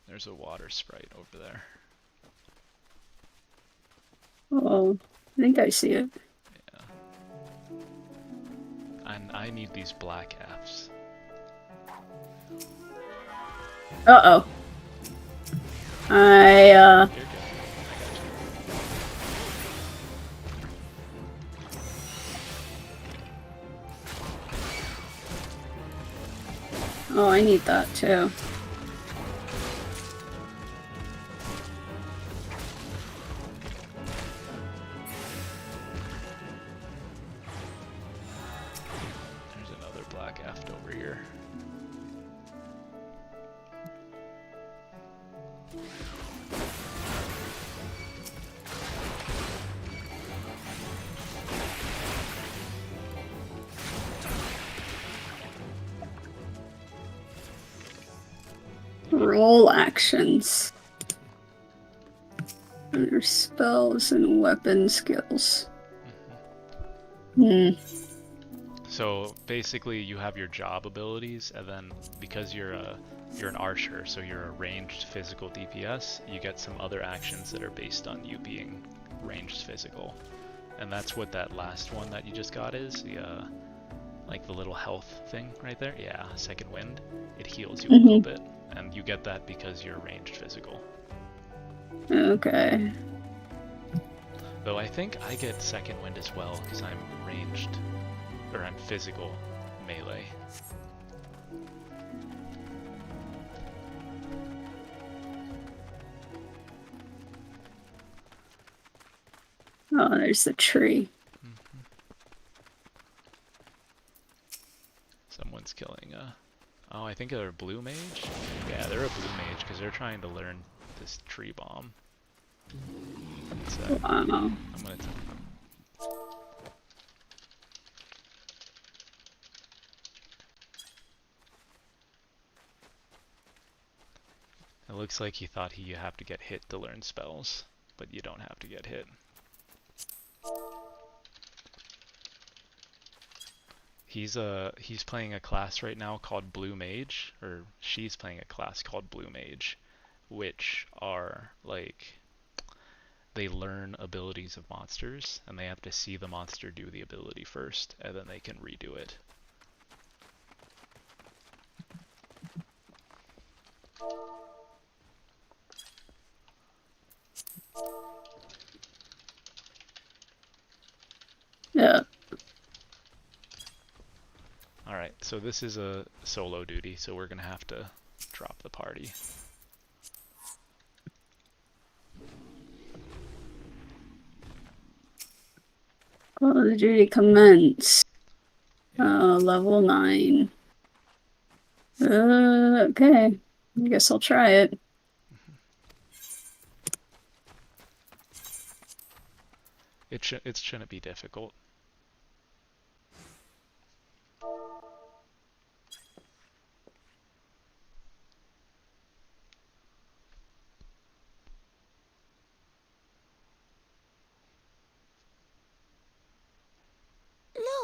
There's a water sprite over there. Oh, I think I see it. Yeah. And I need these black Fs. Uh-oh. You're good. I got you. Oh, I need that too. There's another black F over here. Roll actions. Under spells and weapon skills. So basically, you have your job abilities, and then because you're an archer, so you're a ranged physical DPS, you get some other actions that are based on you being ranged physical, and that's what that last one that you just got is. The like the little health thing right there. Yeah, second wind. It heals you a little bit, and you get that because you're ranged physical. Okay. Though I think I get second wind as well because I'm ranged, or I'm physical melee. Oh, there's the tree. Someone's killing a... Oh, I think they're a blue mage? Yeah, they're a blue mage because they're trying to learn this tree bomb. Wow. I'm gonna tell them. It looks like he thought you have to get hit to learn spells, but you don't have to get hit. He's playing a class right now called Blue Mage, or she's playing a class called Blue Mage, which are like they learn abilities of monsters, and they have to see the monster do the ability first, and then they can redo it. Yeah. Alright, so this is a solo duty, so we're gonna have to drop the party. Call of Duty commence. Level 9. Okay. I guess I'll try it. It shouldn't be difficult.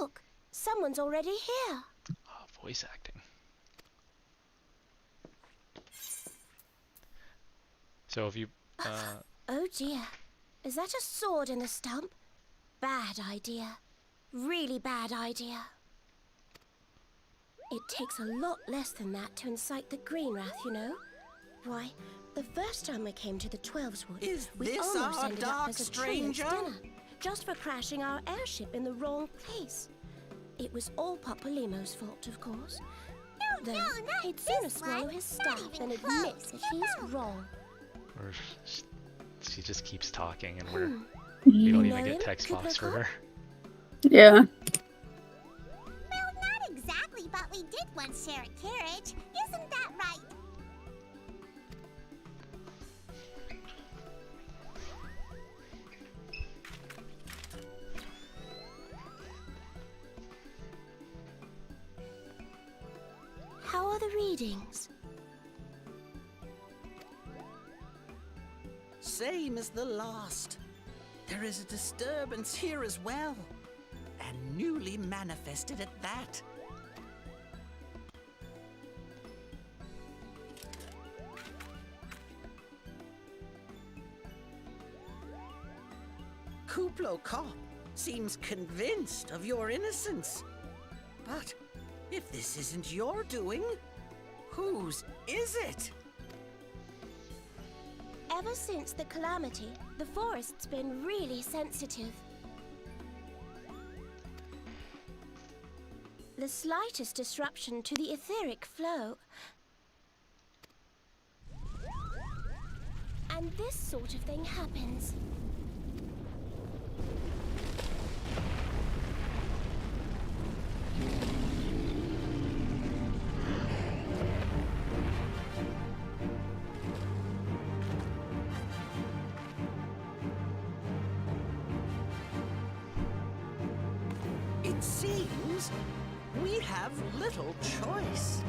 Look, someone's already here. Oh, voice acting. So if you... Oh dear. Is that a sword in the stump? Bad idea. Really bad idea. It takes a lot less than that to incite the green wrath, you know? Why, the first time we came to the 12's Wood, we this almost our ended up dark as a tree at stranger? dinner, just for crashing our airship in the wrong place. It was all Papa Limo's fault, of course. Though he'd sooner swallow his staff than admit that he's wrong. Or she just keeps talking, and we You don't know even get him, text box for Kublai her. Yeah. Well, not exactly, but we did once share a carriage. Isn't that right? How are the readings? Same as the last. There is a disturbance here as well. And newly manifested at that. Kuplo Kop seems convinced of your innocence. But if this isn't your doing, whose is it? Ever since the calamity, the forest's been really sensitive. The slightest disruption to the etheric flow. And this sort of thing happens. It seems we have little choice.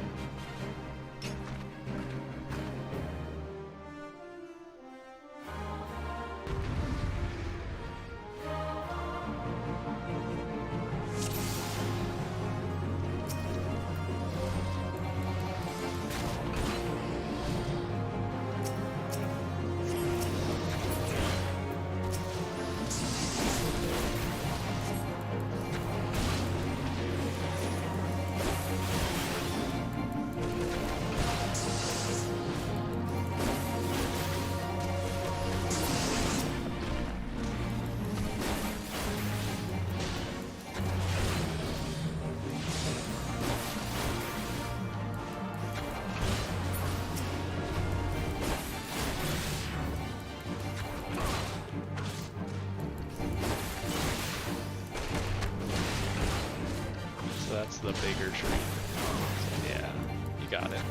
the bigger tree. Yeah, you got it.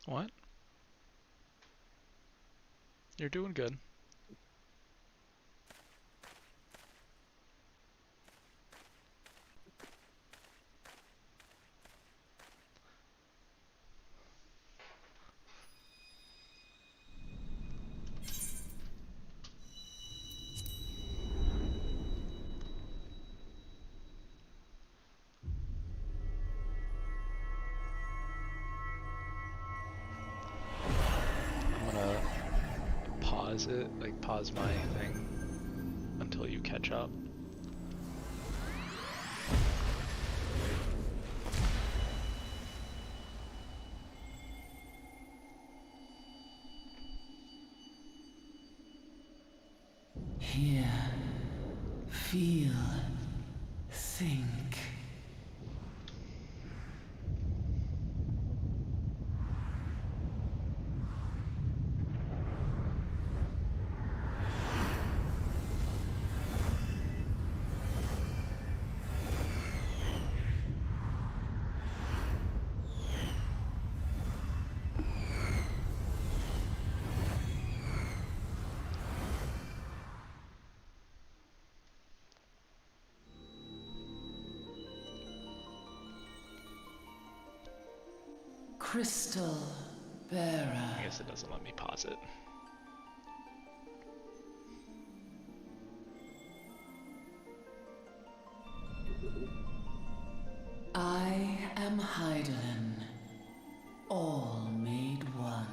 What? You're doing good. I'm gonna pause it, like pause my thing until you catch up. Hear, feel, think. Crystal bearer. I guess it doesn't let me pause it. I am Hydaelyn, all made one.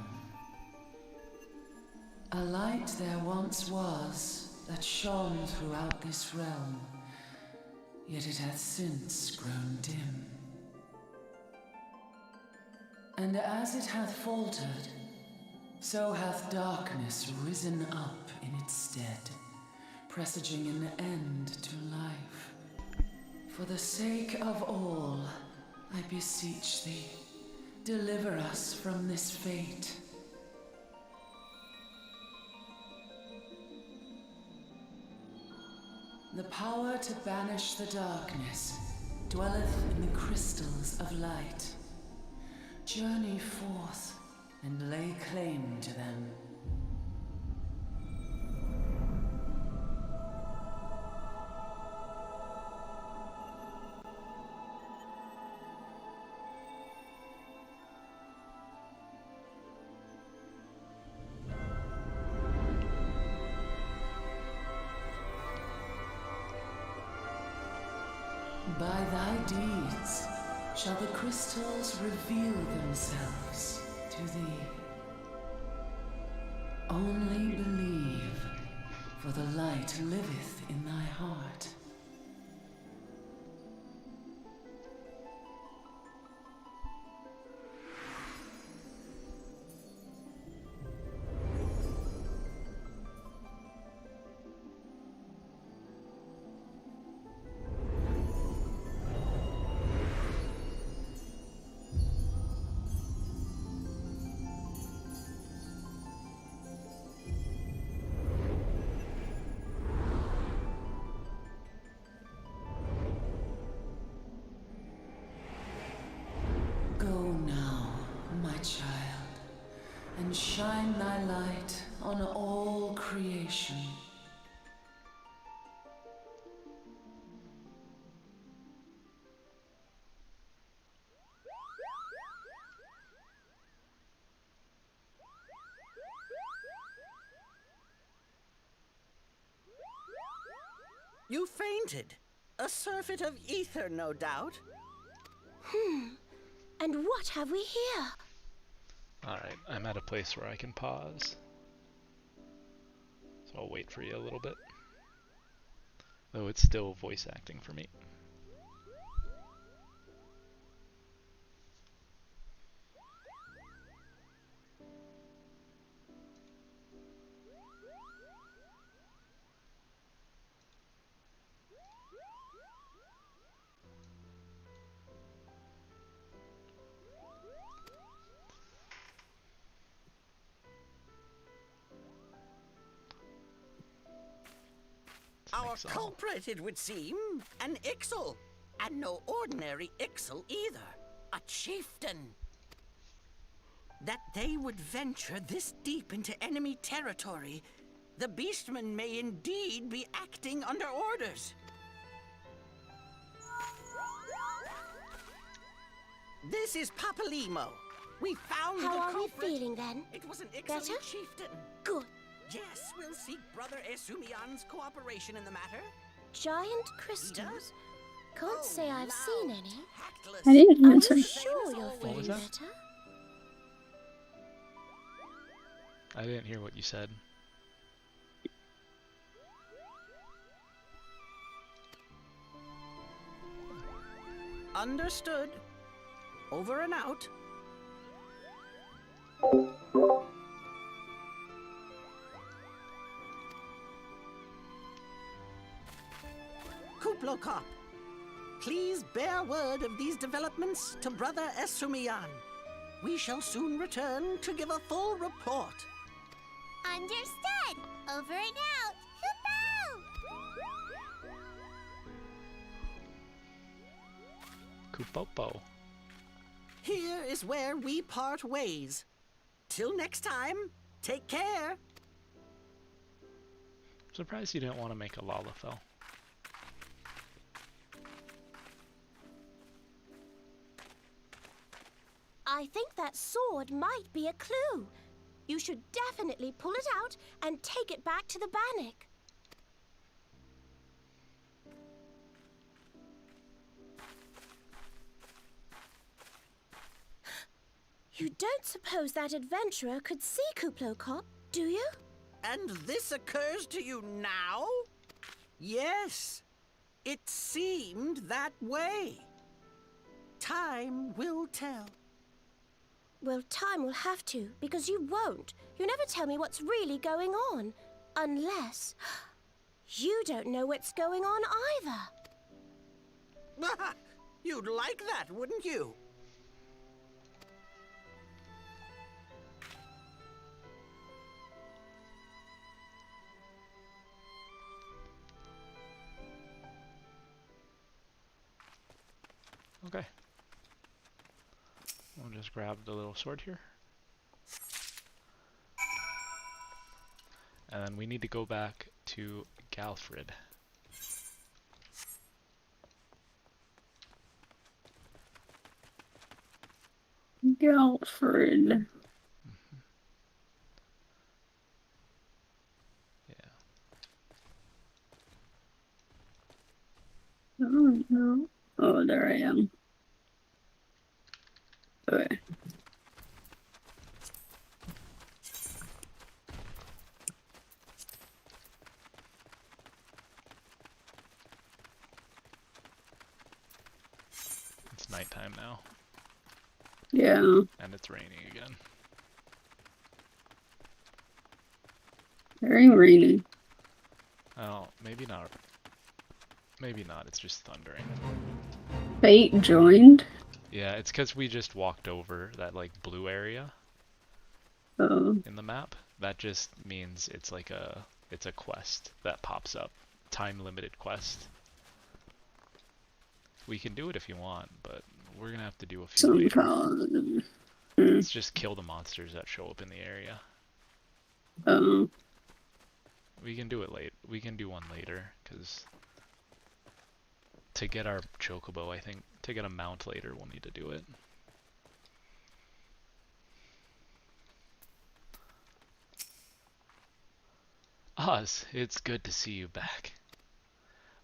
A light there once was that shone throughout this realm, yet it hath since grown dim. And as it hath faltered, so hath darkness risen up in its stead, presaging an end to life. For the sake of all, I beseech thee, deliver us from this fate. The power to banish the darkness dwelleth in the crystals of light. Journey forth and lay claim to them. By thy deeds shall the crystals reveal themselves to thee. Only believe, for the light liveth in thy heart. Go now, my child, and shine thy light on all creation. You fainted. A surfeit of ether, no doubt. And what have we here? Alright, I'm at a place where I can pause. So I'll wait for you a little bit. Though it's still voice acting for me. Our Ixal. culprit, it would seem, an Ixal. And no ordinary Ixal either. A chieftain. That they would venture this deep into enemy territory, the beastmen may indeed be acting under orders. This is Papalimo. We found How the are we culprit. feeling then? It was an Ixal Better? chieftain. Good. Yes, we'll seek Brother Esumian's cooperation in the matter. Giant crystals? Can't say I've seen any. Tactless. I didn't Are answer. you sure you're What feeling was that? better? I didn't hear what you said. Understood. Over and out. Kuplokop, please bear word of these developments to Brother Esumian. We shall soon return to give a full report. Understood. Over and out. Kupo! Kupopo. Here is where we part ways. Till next time, take care. Surprised you didn't want to make a Lalafell. I think that sword might be a clue. You should definitely pull it out and take it back to the Bannock. You don't suppose that adventurer could see Kuplokop, do you? And this occurs to you now? Yes, it seemed that way. Time will tell. Well, time will have to, because you won't. You never tell me what's really going on. Unless... you don't know what's going on either. You'd like that, wouldn't you? Okay. We'll just grab the little sword here. And then we need to go back to Galfred. Galfred. Yeah. Oh no. Oh, there I am. Okay. It's nighttime now. Yeah. And it's raining again. Very rainy. Oh, maybe not. Maybe not, it's just thundering. Fate joined. Yeah, it's because we just walked over that, like, blue area Oh. in the map. That just means it's like it's a quest that pops up. Time-limited quest. We can do it if you want, but we're gonna have to do a few Some later. kind. Let's just kill the monsters that show up in the area. Oh. We can do it late. We can do one later, because to get our chocobo, I think, to get a mount later, we'll need to do it. Oz, it's good to see you back.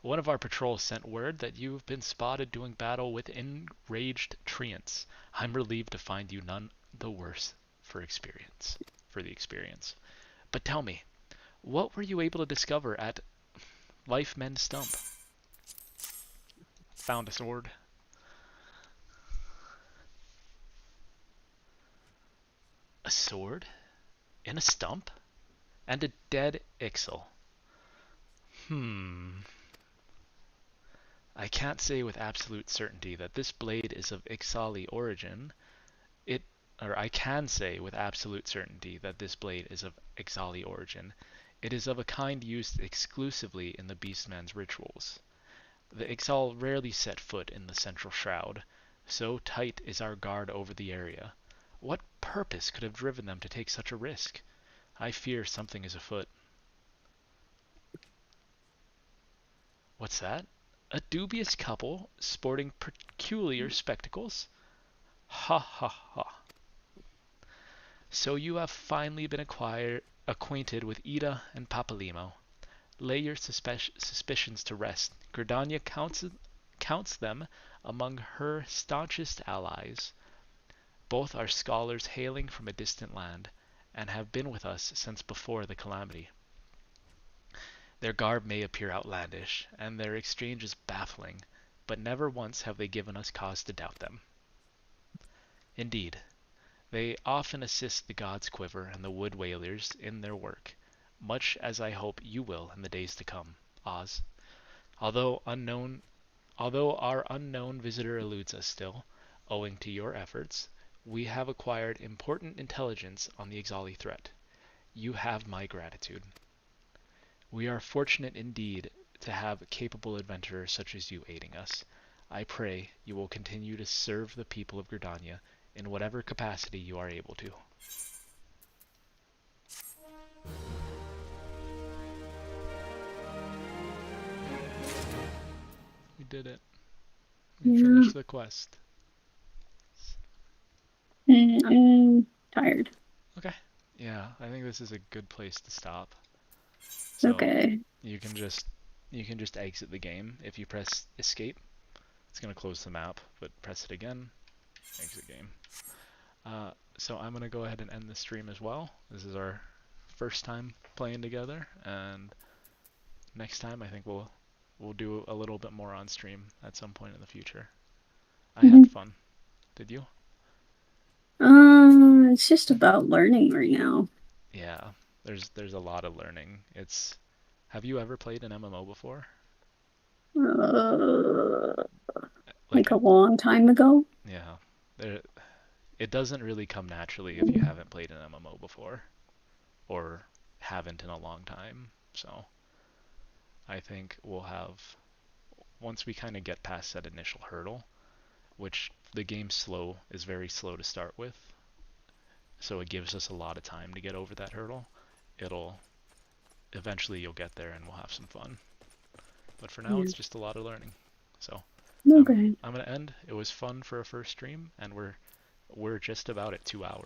One of our patrols sent word that you've been spotted doing battle with enraged treants. I'm relieved to find you none the worse for the experience. But tell me, what were you able to discover at Life Men Stump? Found a sword. A sword? In a stump? And a dead Ixal. I can't say with absolute certainty that this blade is of Ixali origin. I can say with absolute certainty that this blade is of Ixali origin. It is of a kind used exclusively in the Beastman's rituals. The Ixal rarely set foot in the central shroud, so tight is our guard over the area. What purpose could have driven them to take such a risk? I fear something is afoot. What's that? A dubious couple sporting peculiar spectacles? Ha ha ha. So you have finally been acquainted with Ida and Papalimo. Lay your suspicions to rest. Gridania counts them among her staunchest allies. Both are scholars hailing from a distant land, and have been with us since before the calamity. Their garb may appear outlandish, and their exchanges baffling, but never once have they given us cause to doubt them. Indeed, they often assist the gods Quiver and the Wood Whalers in their work, much as I hope you will in the days to come, Oz. Although our unknown visitor eludes us still, owing to your efforts, we have acquired important intelligence on the Ixali threat. You have my gratitude. We are fortunate indeed to have capable adventurers such as you aiding us. I pray you will continue to serve the people of Gridania in whatever capacity you are able to. We did it. We finished the quest. I'm tired. Okay. Yeah, I think this is a good place to stop. So Okay. you can just exit the game. If you press escape, it's gonna close the map, but press it again, exit game. So I'm gonna go ahead and end the stream as well. This is our first time playing together, and next time I think we'll do a little bit more on stream at some point in the future. I had fun. Did you? It's just about learning right now. Yeah, there's a lot of learning. Have you ever played an MMO before? Like a long time ago. Yeah, it doesn't really come naturally if you haven't played an MMO before, or haven't in a long time. So I think once we kind of get past that initial hurdle, which the game is very slow to start with, so it gives us a lot of time to get over that hurdle. Eventually you'll get there and we'll have some fun. But for now, it's just a lot of learning. So Okay. I'm gonna end. It was fun for a first stream, and we're just about at 2 hours.